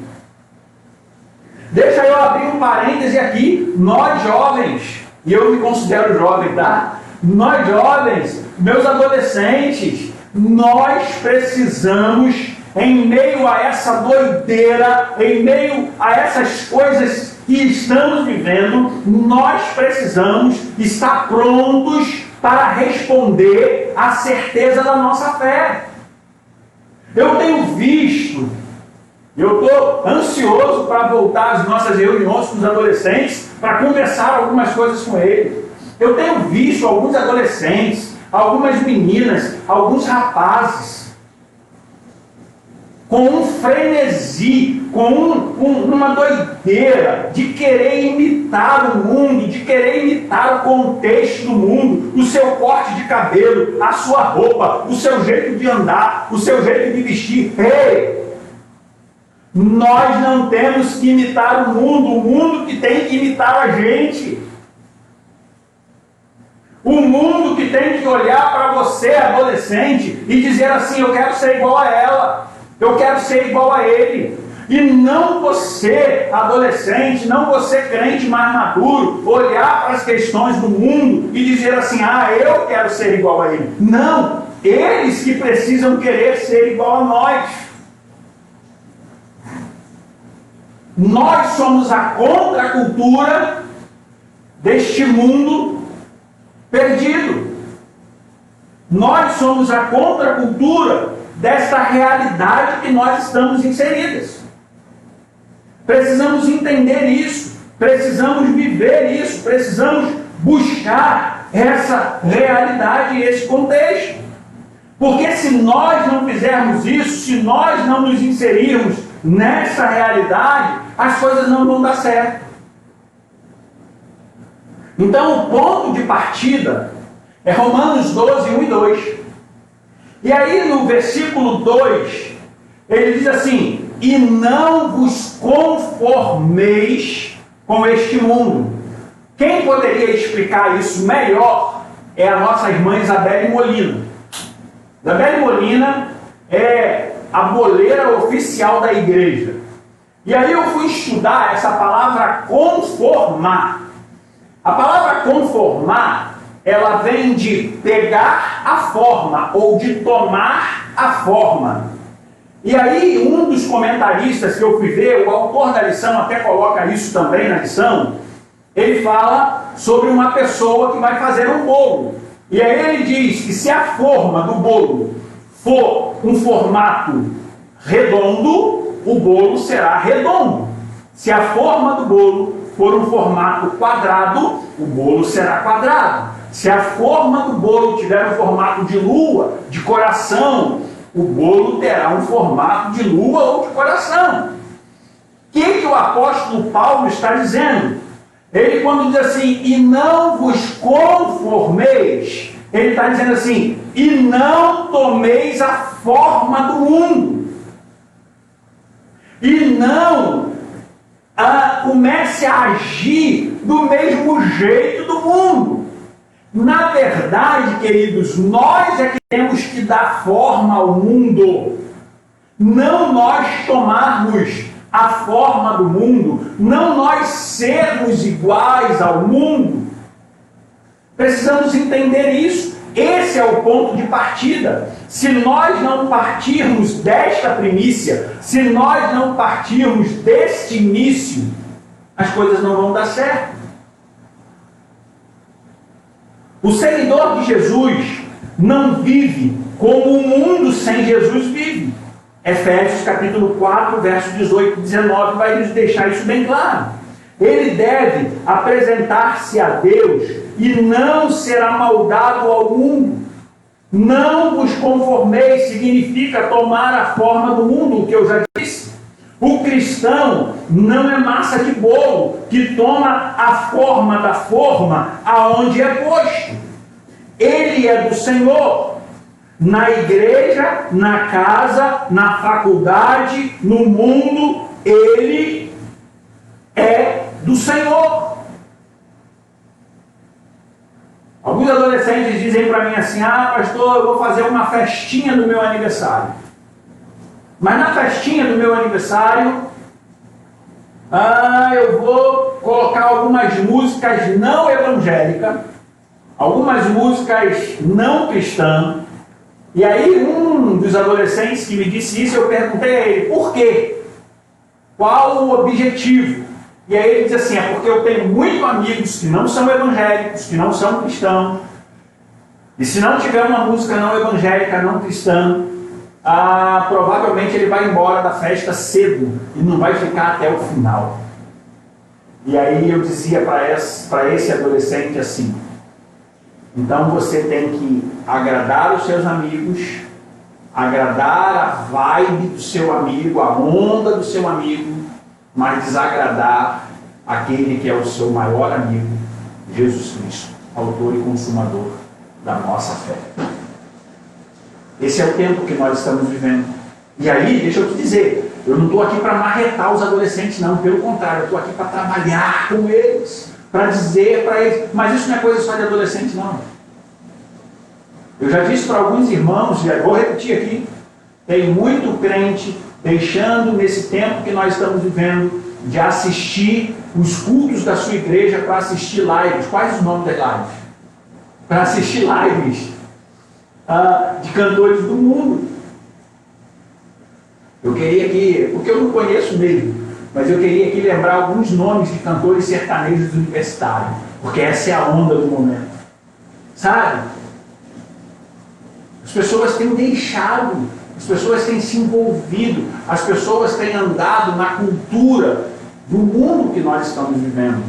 Deixa eu abrir um parêntese aqui. Nós jovens, e eu me considero jovem, tá? Nós jovens, meus adolescentes, nós precisamos, em meio a essa doideira, em meio a essas coisas que estamos vivendo, nós precisamos estar prontos para responder à certeza da nossa fé. Eu tenho visto, eu estou ansioso para voltar às nossas reuniões com os adolescentes, para conversar algumas coisas com eles. Eu tenho visto alguns adolescentes, algumas meninas, alguns rapazes, com um frenesi, com uma doideira de querer imitar o mundo, de querer imitar o contexto do mundo, o seu corte de cabelo, a sua roupa, o seu jeito de andar, o seu jeito de vestir. Ei! Nós não temos que imitar o mundo que tem que imitar a gente. O mundo que tem que olhar para você, adolescente, e dizer assim: eu quero ser igual a ela, eu quero ser igual a ele. E não você, adolescente, não você, crente mais maduro, olhar para as questões do mundo e dizer assim: eu quero ser igual a ele. Não, eles que precisam querer ser igual a nós. Nós somos a contracultura deste mundo perdido. Nós somos a contracultura desta realidade que nós estamos inseridas. Precisamos entender isso, precisamos viver isso, precisamos buscar essa realidade e esse contexto. Porque se nós não fizermos isso, se nós não nos inserirmos nessa realidade, as coisas não vão dar certo. Então o ponto de partida é Romanos 12, 1 e 2. E aí no versículo 2, ele diz assim: e não vos conformeis com este mundo. Quem poderia explicar isso melhor é a nossa irmã Isabelle Molina. Isabelle Molina é a boleira oficial da igreja. E aí eu fui estudar essa palavra conformar. A palavra conformar, ela vem de pegar a forma ou de tomar a forma. E aí um dos comentaristas que eu fui ver, o autor da lição até coloca isso também na lição, ele fala sobre uma pessoa que vai fazer um bolo. E aí ele diz que se a forma do bolo for um formato redondo, o bolo será redondo. Se a forma do bolo for um formato quadrado, o bolo será quadrado. Se a forma do bolo tiver um formato de lua, de coração, o bolo terá um formato de lua ou de coração. O que o apóstolo Paulo está dizendo? Ele, quando diz assim: e não vos conformeis, ele está dizendo assim: e não tomeis a forma do mundo. E não comece a agir do mesmo jeito do mundo. Na verdade, queridos, nós é que temos que dar forma ao mundo. Não nós tomarmos a forma do mundo, não nós sermos iguais ao mundo. Precisamos entender isso. Esse é o ponto de partida. Se nós não partirmos desta primícia, se nós não partirmos deste início, as coisas não vão dar certo. O seguidor de Jesus não vive como o mundo sem Jesus vive. Efésios capítulo 4, verso 18 e 19 vai nos deixar isso bem claro. Ele deve apresentar-se a Deus e não ser amoldado ao mundo. Não vos conformeis significa tomar a forma do mundo, o que eu já disse. O cristão não é massa de bolo que toma a forma da forma aonde é posto. Ele é do Senhor. Na igreja, na casa, na faculdade, no mundo, ele é do Senhor. Alguns adolescentes dizem para mim assim: ah, pastor, eu vou fazer uma festinha do meu aniversário. Mas na festinha do meu aniversário, eu vou colocar algumas músicas não evangélicas, algumas músicas não cristãs. E aí um dos adolescentes que me disse isso, eu perguntei a ele, por quê? Qual o objetivo? E aí ele diz assim, é porque eu tenho muitos amigos que não são evangélicos, que não são cristãos, e se não tiver uma música não evangélica, não cristã, provavelmente ele vai embora da festa cedo, e não vai ficar até o final. E aí eu dizia para esse adolescente assim, então você tem que agradar os seus amigos, agradar a vibe do seu amigo, a onda do seu amigo, mas desagradar aquele que é o seu maior amigo, Jesus Cristo, autor e consumador da nossa fé. Esse é o tempo que nós estamos vivendo. E aí, deixa eu te dizer, eu não estou aqui para marretar os adolescentes, não, pelo contrário, eu estou aqui para trabalhar com eles, para dizer para eles, mas isso não é coisa só de adolescente, não. Eu já disse para alguns irmãos, e vou repetir aqui, tem muito crente deixando nesse tempo que nós estamos vivendo de assistir os cultos da sua igreja para assistir lives. Quais os nomes das lives? Para assistir lives de cantores do mundo. Eu queria aqui, porque eu não conheço mesmo, mas eu queria aqui lembrar alguns nomes de cantores sertanejos universitários, porque essa é a onda do momento. Sabe? As pessoas têm deixado, as pessoas têm se envolvido, as pessoas têm andado na cultura do mundo que nós estamos vivendo.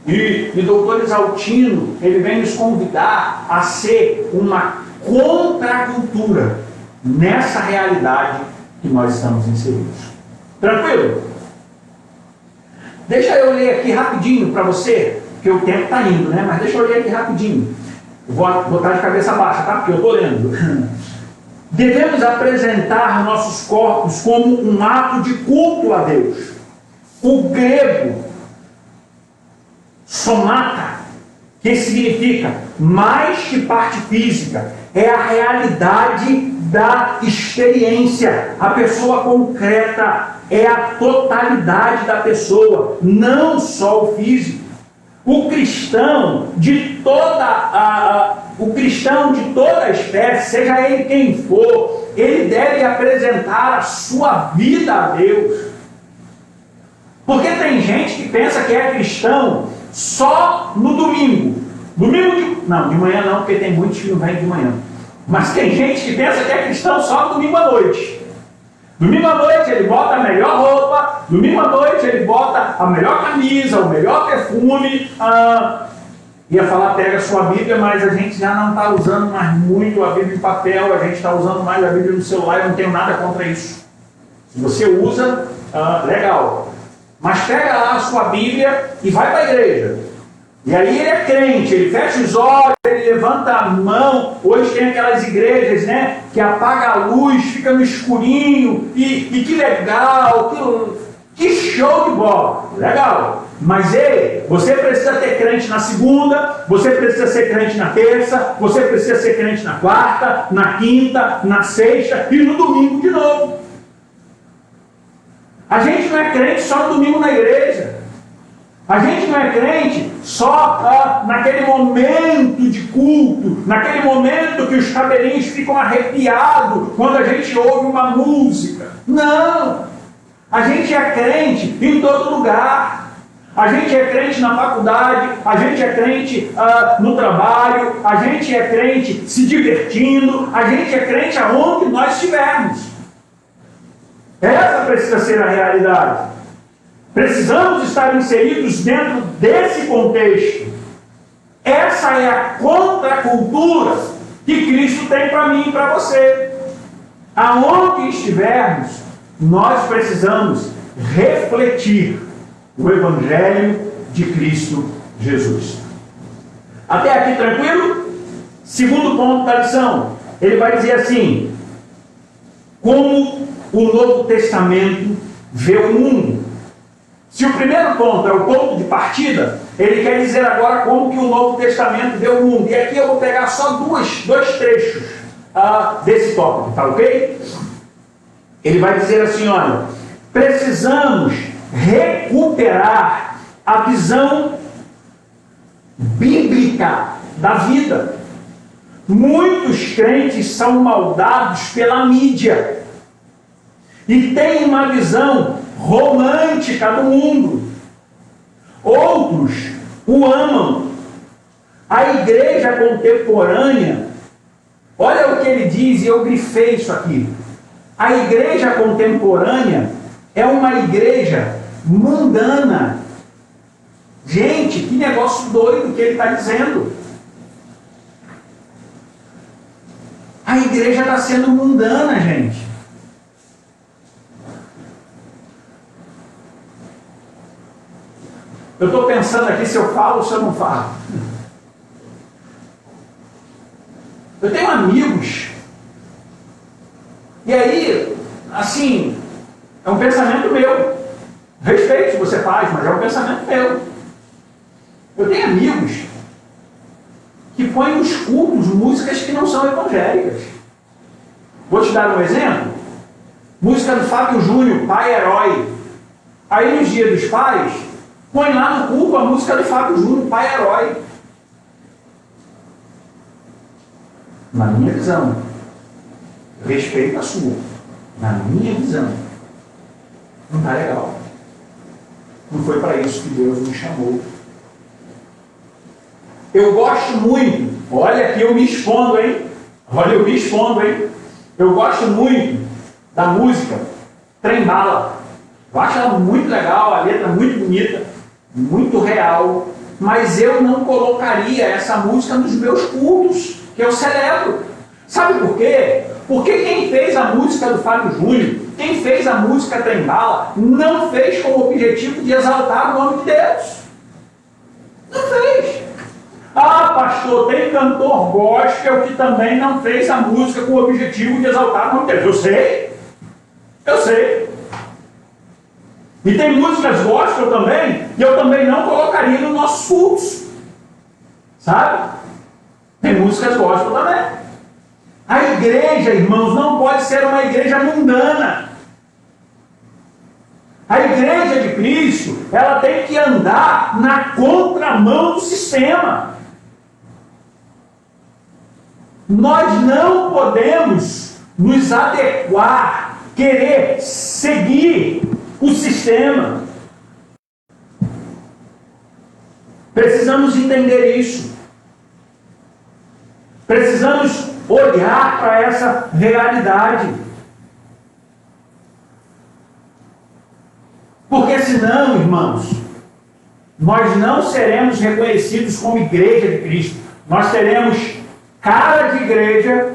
E o doutor Exaltino, ele vem nos convidar a ser uma contracultura nessa realidade que nós estamos inseridos. Tranquilo? Deixa eu ler aqui rapidinho para você, porque o tempo está indo, né? Mas deixa eu ler aqui rapidinho. Eu vou botar de cabeça baixa, tá? Porque eu estou lendo. Devemos apresentar nossos corpos como um ato de culto a Deus. O grego somata, que significa mais que parte física, é a realidade da experiência. A pessoa concreta é a totalidade da pessoa, não só o físico. O cristão de toda a espécie, seja ele quem for, ele deve apresentar a sua vida a Deus. Porque tem gente que pensa que é cristão só no domingo. De manhã não, porque tem muitos que não vêm de manhã. Mas tem gente que pensa que é cristão só no domingo à noite. Domingo à noite ele bota a melhor roupa, domingo à noite ele bota a melhor camisa, o melhor perfume. Ia falar pega a sua Bíblia, mas a gente já não está usando mais muito a Bíblia em papel, a gente está usando mais a Bíblia no celular, eu não tenho nada contra isso. Se você usa, legal. Mas pega lá a sua Bíblia e vai para a igreja. E aí ele é crente, ele fecha os olhos, ele levanta a mão. Hoje tem aquelas igrejas, né, que apaga a luz, fica no escurinho, e que legal, que show de bola, legal. Mas você precisa ter crente na segunda, você precisa ser crente na terça, você precisa ser crente na quarta, na quinta, na sexta e no domingo de novo. A gente não é crente só no domingo na igreja. A gente não é crente só naquele momento de culto, naquele momento que os cabelinhos ficam arrepiados quando a gente ouve uma música. Não! A gente é crente em todo lugar. A gente é crente na faculdade, a gente é crente no trabalho, a gente é crente se divertindo, a gente é crente aonde nós estivermos. Essa precisa ser a realidade. Precisamos estar inseridos dentro desse contexto. Essa é a contracultura que Cristo tem para mim e para você. Aonde estivermos, nós precisamos refletir o Evangelho de Cristo Jesus. Até aqui tranquilo? Segundo ponto da lição, ele vai dizer assim: como o Novo Testamento vê o mundo. Se o primeiro ponto é o ponto de partida, ele quer dizer agora como que o Novo Testamento vê o mundo. E aqui eu vou pegar só dois trechos desse tópico, tá ok? Ele vai dizer assim, olha, precisamos recuperar a visão bíblica da vida. Muitos crentes são moldados pela mídia e têm uma visão romântica do mundo. Outros o amam. A igreja contemporânea, olha o que ele diz, e eu grifei isso aqui. A igreja contemporânea é uma igreja mundana. Gente, que negócio doido que ele está dizendo. A igreja está sendo mundana, gente. Eu estou pensando aqui se eu falo ou se eu não falo. Eu tenho amigos. E aí, assim, é um pensamento meu. Respeito se você faz, mas é um pensamento meu. Eu tenho amigos que põem nos cultos músicas que não são evangélicas. Vou te dar um exemplo. Música do Fábio Júnior, Pai Herói. Aí nos dias dos pais, põe lá no culto a música do Fábio Júnior, Pai Herói. Na minha visão, respeito a sua. Na minha visão, não está legal. Não foi para isso que Deus me chamou. Eu gosto muito, olha aqui eu me expondo, hein? Olha eu me expondo, hein? Eu gosto muito da música Trem Bala. Eu acho ela muito legal, a letra muito bonita, muito real, mas eu não colocaria essa música nos meus cultos, que eu celebro. Sabe por quê? Porque quem fez a música do Fábio Júnior, quem fez a música Trem Bala, não fez com o objetivo de exaltar o nome de Deus. Não fez. Ah, pastor, tem cantor gospel que também não fez a música com o objetivo de exaltar o nome de Deus. Eu sei. Eu sei. E tem músicas gospel também, que eu também não colocaria nos nossos cultos. Sabe? Tem músicas gospel também. A igreja, irmãos, não pode ser uma igreja mundana. A igreja de Cristo, ela tem que andar na contramão do sistema. Nós não podemos nos adequar, querer seguir o sistema. Precisamos entender isso. Precisamos olhar para essa realidade. Porque senão, irmãos, nós não seremos reconhecidos como igreja de Cristo. Nós teremos cara de igreja,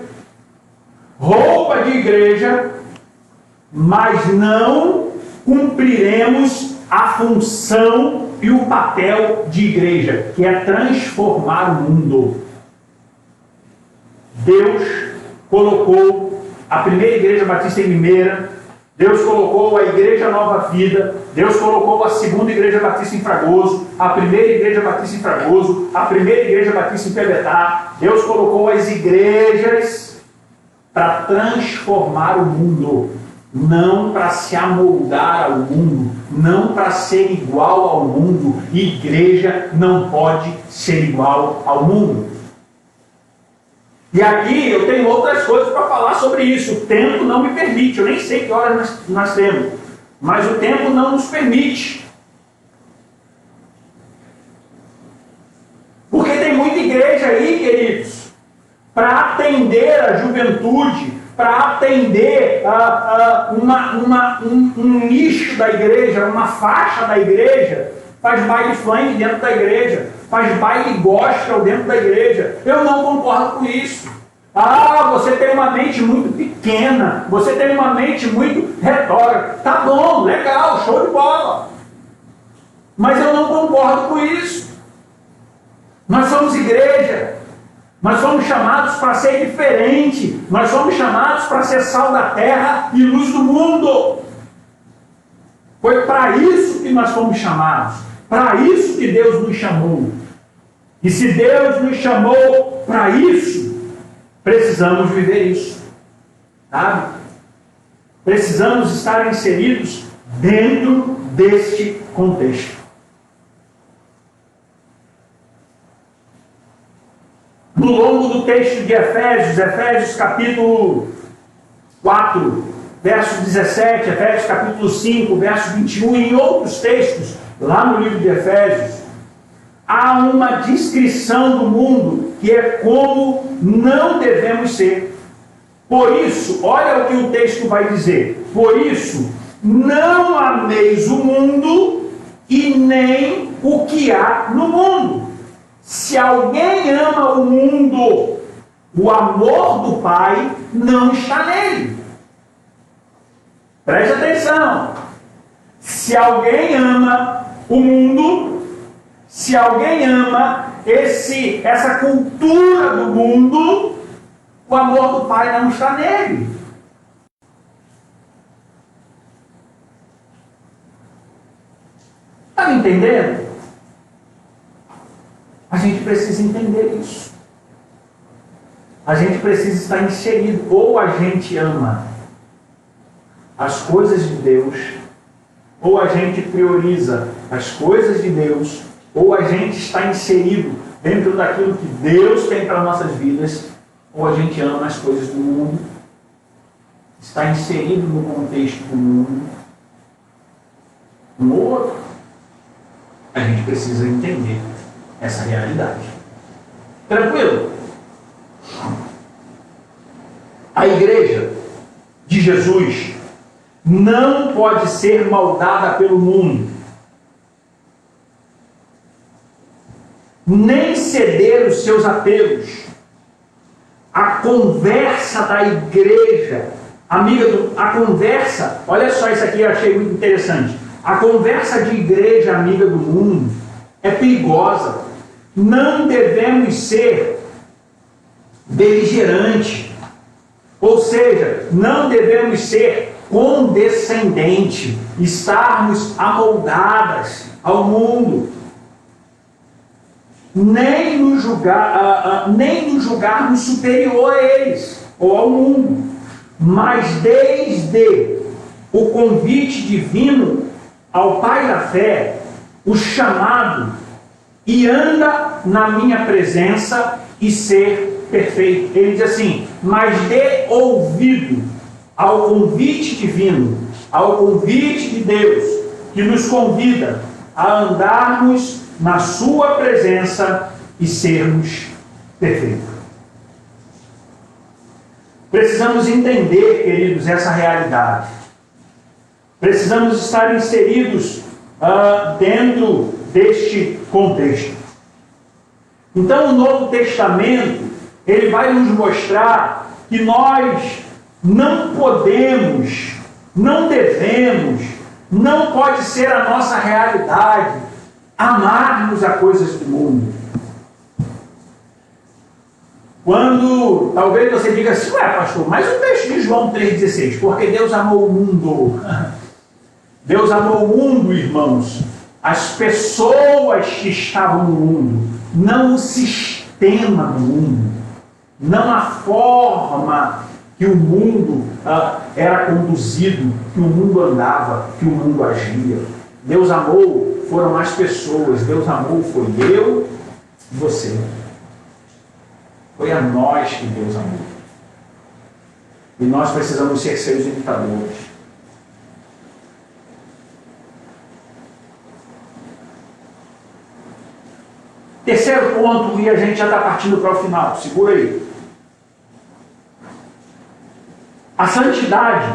roupa de igreja, mas não cumpriremos a função e o papel de igreja, que é transformar o mundo. Deus colocou a primeira igreja batista em Limeira, Deus colocou a igreja Nova Vida, Deus colocou a segunda igreja batista em Fragoso, a primeira igreja batista em Fragoso, a primeira igreja batista em Pebetá. Deus colocou as igrejas para transformar o mundo, não para se amoldar ao mundo, não para ser igual ao mundo. Igreja não pode ser igual ao mundo. E aqui eu tenho outras coisas para falar sobre isso. O tempo não me permite. Eu nem sei que horas nós temos. Mas o tempo não nos permite. Porque tem muita igreja aí, queridos, para atender a juventude, para atender um nicho da igreja, uma faixa da igreja, faz baile funk dentro da igreja, faz baile gospel dentro da igreja. Eu não concordo com isso. Você tem uma mente muito pequena, você tem uma mente muito retórica. Tá bom, legal, show de bola. Mas eu não concordo com isso. Nós somos igreja. Nós somos chamados para ser diferente. Nós somos chamados para ser sal da terra e luz do mundo. Foi para isso que nós fomos chamados. Para isso que Deus nos chamou. E se Deus nos chamou para isso, precisamos viver isso. Sabe? Precisamos estar inseridos dentro deste contexto. No longo do texto de Efésios capítulo 4, verso 17, Efésios capítulo 5, verso 21, e em outros textos, lá no livro de Efésios, há uma descrição do mundo que é como não devemos ser. Por isso, olha o que o texto vai dizer. Por isso, não ameis o mundo e nem o que há no mundo. Se alguém ama o mundo, o amor do Pai não está nele. Preste atenção. Se alguém ama o mundo, se alguém ama essa cultura do mundo, o amor do Pai não está nele. Está me entendendo? A gente precisa entender isso. A gente precisa estar inserido. Ou a gente ama as coisas de Deus, ou a gente prioriza as coisas de Deus, ou a gente está inserido dentro daquilo que Deus tem para nossas vidas, ou a gente ama as coisas do mundo, está inserido no contexto do mundo. Um ou outro. A gente precisa entender essa realidade. Tranquilo? A igreja de Jesus não pode ser moldada pelo mundo, nem ceder os seus apelos. A conversa da igreja, a conversa, olha só isso aqui, eu achei muito interessante. A conversa de igreja amiga do mundo é perigosa. Não devemos ser beligerantes, ou seja, não devemos ser condescendentes, estarmos amoldadas ao mundo, nem nos julgarmos superior a eles ou ao mundo, mas desde o convite divino ao Pai da fé, o chamado, e anda na minha presença e ser perfeito. Ele diz assim: mas dê ouvido ao convite divino, ao convite de Deus, que nos convida a andarmos na sua presença e sermos perfeitos. Precisamos entender, queridos, essa realidade. Precisamos estar inseridos dentro deste contexto. Então, o Novo Testamento, ele vai nos mostrar que nós não podemos, não devemos, não pode ser a nossa realidade amarmos as coisas do mundo. Quando talvez você diga assim: ué, pastor, mas o texto de João 3,16, porque Deus amou o mundo. Deus amou o mundo, irmãos, as pessoas que estavam no mundo, não o sistema do mundo, não a forma que o mundo era conduzido, que o mundo andava, que o mundo agia. Deus amou, foram as pessoas. Deus amou, foi eu e você. Foi a nós que Deus amou. E nós precisamos ser seus imitadores. Terceiro ponto, e a gente já está partindo para o final. Segura aí. A santidade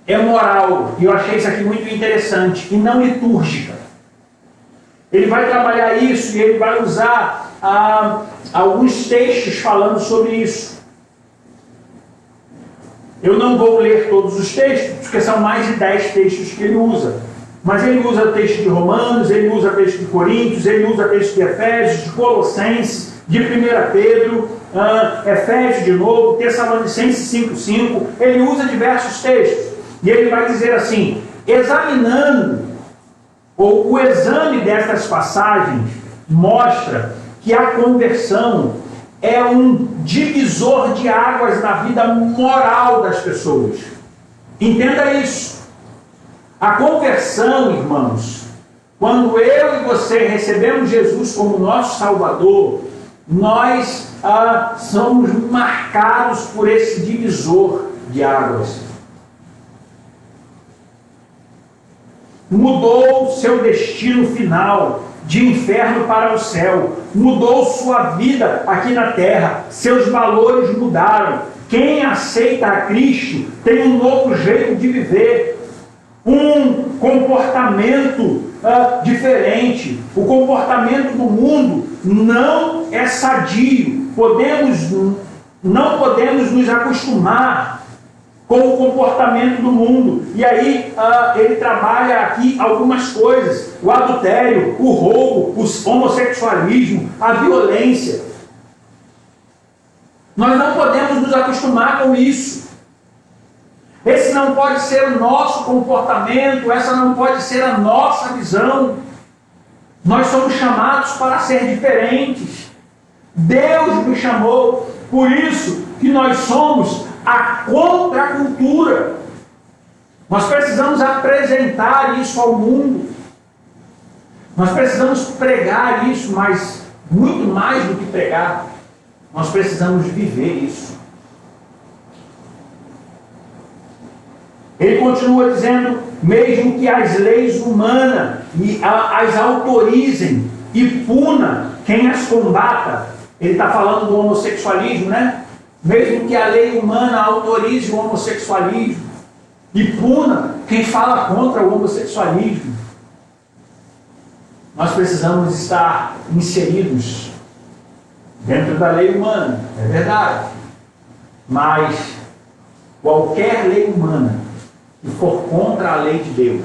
é moral, e eu achei isso aqui muito interessante, e não litúrgica. Ele vai trabalhar isso e ele vai usar alguns textos falando sobre isso. Eu não vou ler todos os textos, porque são mais de 10 textos que ele usa. Mas ele usa texto de Romanos, ele usa texto de Coríntios, ele usa texto de Efésios, de Colossenses, de 1 Pedro, Efésios de novo, Tessalonicenses 5,5. Ele usa diversos textos. E ele vai dizer assim, examinando, ou o exame destas passagens mostra que a conversão é um divisor de águas na vida moral das pessoas. Entenda isso. A conversão, irmãos, quando eu e você recebemos Jesus como nosso Salvador, nós somos marcados por esse divisor de águas. Mudou seu destino final de inferno para o céu, mudou sua vida aqui na terra, seus valores mudaram. Quem aceita a Cristo tem um novo jeito de viver, um comportamento diferente. O comportamento do mundo não é sadio. Não podemos nos acostumar com o comportamento do mundo. E aí ele trabalha aqui algumas coisas: o adultério, o roubo, o homossexualismo, a violência. Nós não podemos nos acostumar com isso. Esse não pode ser o nosso comportamento, essa não pode ser a nossa visão. Nós somos chamados para ser diferentes. Deus nos chamou, por isso que nós somos a contracultura. Nós precisamos apresentar isso ao mundo. Nós precisamos pregar isso, mas muito mais do que pregar, nós precisamos viver isso. Ele continua dizendo, mesmo que as leis humanas as autorizem e puna quem as combata. Ele está falando do homossexualismo, né? Mesmo que a lei humana autorize o homossexualismo e puna quem fala contra o homossexualismo, nós precisamos estar inseridos dentro da lei humana, é verdade. Mas qualquer lei humana que for contra a lei de Deus,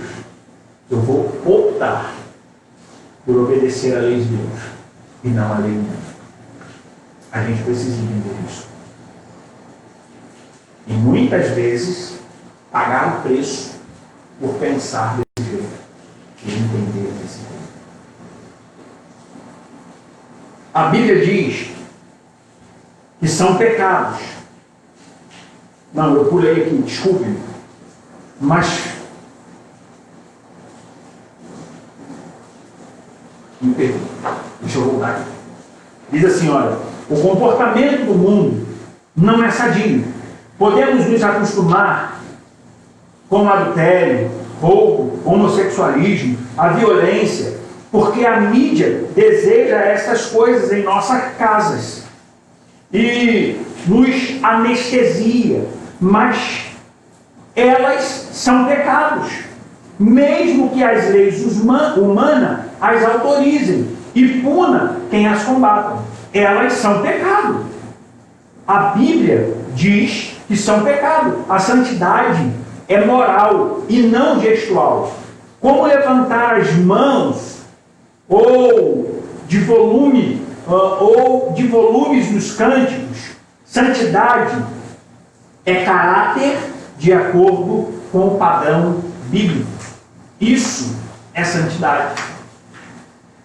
eu vou optar por obedecer a lei de Deus e não a lei humana. A gente precisa entender isso. E muitas vezes pagar o preço por pensar desse jeito e entender desse jeito. A Bíblia diz que são pecados. Não, eu pulei aqui, desculpe. Mas me perdi. Deixa eu voltar aqui. Diz assim, olha, o comportamento do mundo não é sadio. Podemos nos acostumar com o adultério, roubo, homossexualismo, a violência, porque a mídia deseja essas coisas em nossas casas e nos anestesia, mas elas são pecados, mesmo que as leis humanas as autorizem e puna quem as combata. Elas são pecado. A Bíblia diz que são pecado. A santidade é moral e não gestual. Como levantar as mãos ou de volumes nos cânticos, santidade é caráter de acordo com o padrão bíblico. Isso é santidade.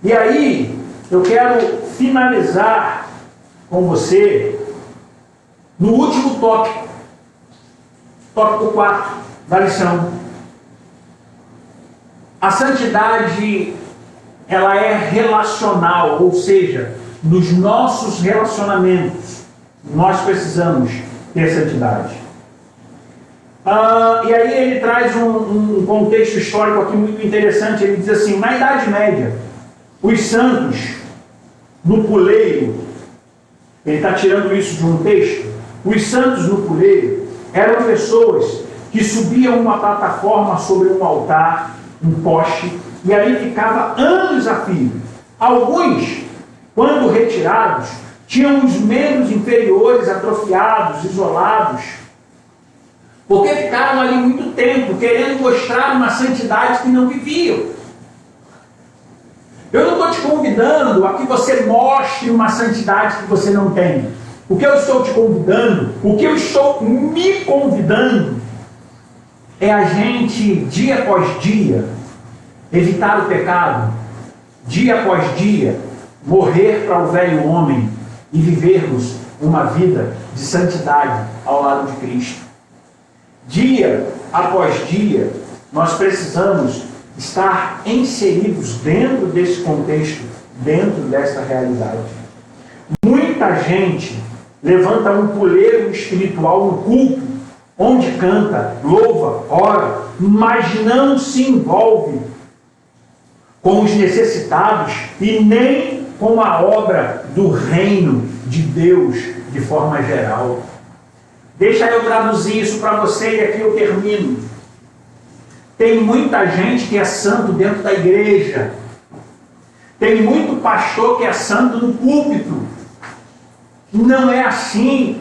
E aí, eu quero finalizar com você no último tópico 4 da lição. A santidade, ela é relacional, ou seja, nos nossos relacionamentos, nós precisamos ter santidade. E aí ele traz um contexto histórico aqui muito interessante. Ele diz assim, na Idade Média, os santos, no puleiro, ele está tirando isso de um texto, os santos no puleiro, Eram pessoas que subiam uma plataforma sobre um altar, um poste, e ali ficava anos a fio. Alguns, quando retirados, tinham os membros inferiores atrofiados, isolados, porque ficaram ali muito tempo, querendo mostrar uma santidade que não viviam. Eu não estou te convidando a que você mostre uma santidade que você não tem. O que eu estou te convidando, o que eu estou me convidando, é a gente, dia após dia, evitar o pecado, dia após dia, morrer para o velho homem e vivermos uma vida de santidade ao lado de Cristo. Dia após dia, nós precisamos estar inseridos dentro desse contexto, dentro dessa realidade. Muita gente levanta um puleiro espiritual no culto, onde canta, louva, ora, mas não se envolve com os necessitados e nem com a obra do reino de Deus de forma geral. Deixa eu traduzir isso para você e aqui eu termino. Tem muita gente que é santo dentro da igreja. Tem muito pastor que é santo no púlpito. Não é assim.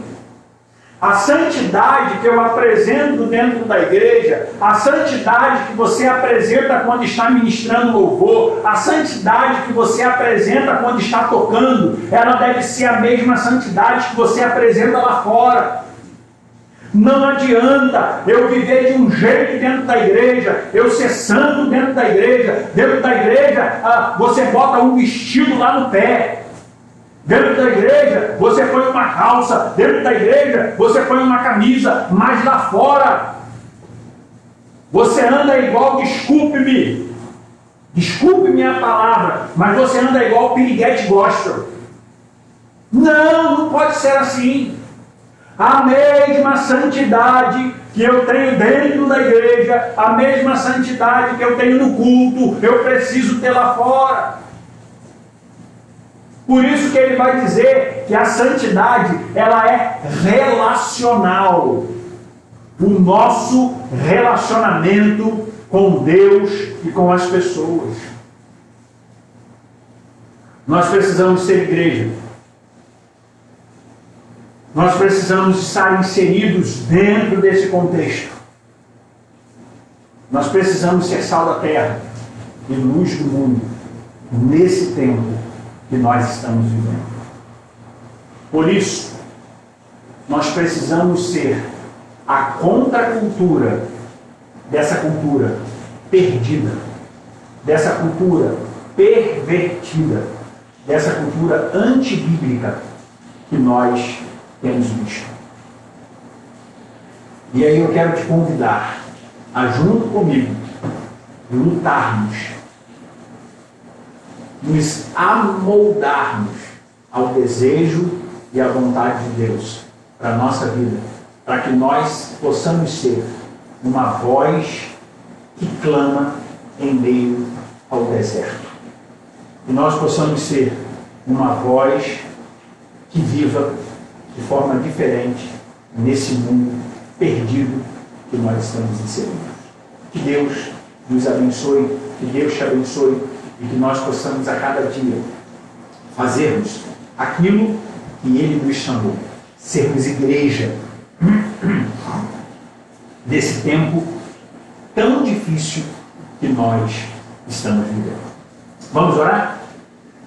A santidade que eu apresento dentro da igreja, a santidade que você apresenta quando está ministrando louvor, a santidade que você apresenta quando está tocando, ela deve ser a mesma santidade que você apresenta lá fora. Não adianta eu viver de um jeito dentro da igreja, eu ser santo dentro da igreja você bota um vestido lá no pé. Dentro da igreja, você põe uma calça. Dentro da igreja, você põe uma camisa. Mas lá fora, você anda igual, desculpe minha palavra, mas você anda igual piriguete gospel. Não pode ser assim. A mesma santidade que eu tenho dentro da igreja, a mesma santidade que eu tenho no culto, eu preciso ter lá fora. Por isso que ele vai dizer que a santidade, ela é relacional. O nosso relacionamento com Deus e com as pessoas. Nós precisamos ser igreja. Nós precisamos estar inseridos dentro desse contexto. Nós precisamos ser sal da terra e luz do mundo nesse tempo que nós estamos vivendo. Por isso, nós precisamos ser a contracultura dessa cultura perdida, dessa cultura pervertida, dessa cultura antibíblica que nós temos visto. E aí eu quero te convidar a, junto comigo, lutarmos, nos amoldarmos ao desejo e à vontade de Deus para a nossa vida, para que nós possamos ser uma voz que clama em meio ao deserto. E nós possamos ser uma voz que viva de forma diferente nesse mundo perdido que nós estamos inseridos. Que Deus nos abençoe, que Deus te abençoe e que nós possamos a cada dia fazermos aquilo que Ele nos chamou, sermos igreja desse tempo tão difícil que nós estamos vivendo. Vamos orar?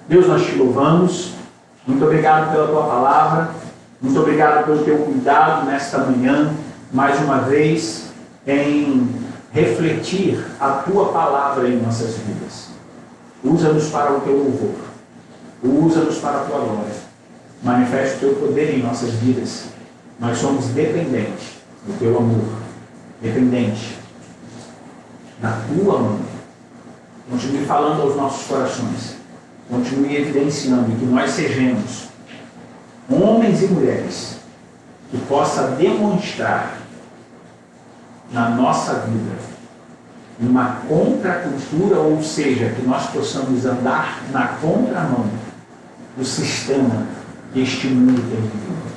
Deus, nós te louvamos. Muito obrigado pela tua palavra. Muito obrigado pelo teu cuidado nesta manhã, mais uma vez, em refletir a tua palavra em nossas vidas. Usa-nos para o teu louvor. Usa-nos para a tua glória. Manifesta o teu poder em nossas vidas. Nós somos dependentes do teu amor. Dependentes da tua mão. Continue falando aos nossos corações. Continue evidenciando que nós sejamos homens e mulheres que possa demonstrar na nossa vida uma contracultura, ou seja, que nós possamos andar na contramão do sistema que este mundo tem vivido.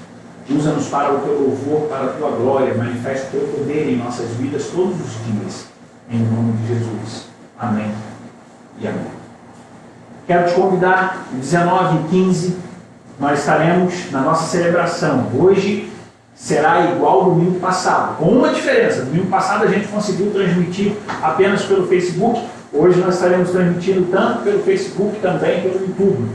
Usa-nos para o teu louvor, para a tua glória. Manifesta o teu poder em nossas vidas todos os dias. Em nome de Jesus. Amém e amém. Quero te convidar, 19 e 15, nós estaremos na nossa celebração. Hoje será igual ao domingo passado, com uma diferença. Domingo passado a gente conseguiu transmitir apenas pelo Facebook. Hoje nós estaremos transmitindo tanto pelo Facebook, também pelo YouTube.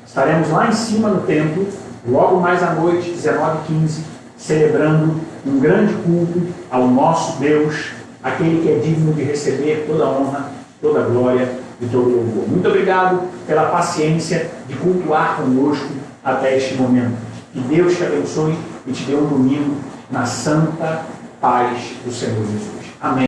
Estaremos lá em cima no templo, logo mais à noite, 19 e 15, celebrando um grande culto ao nosso Deus, aquele que é digno de receber toda a honra, toda a glória e todo o louvor. Muito obrigado pela paciência de cultuar conosco até este momento. Que Deus te abençoe e te dê um domingo na santa paz do Senhor Jesus. Amém.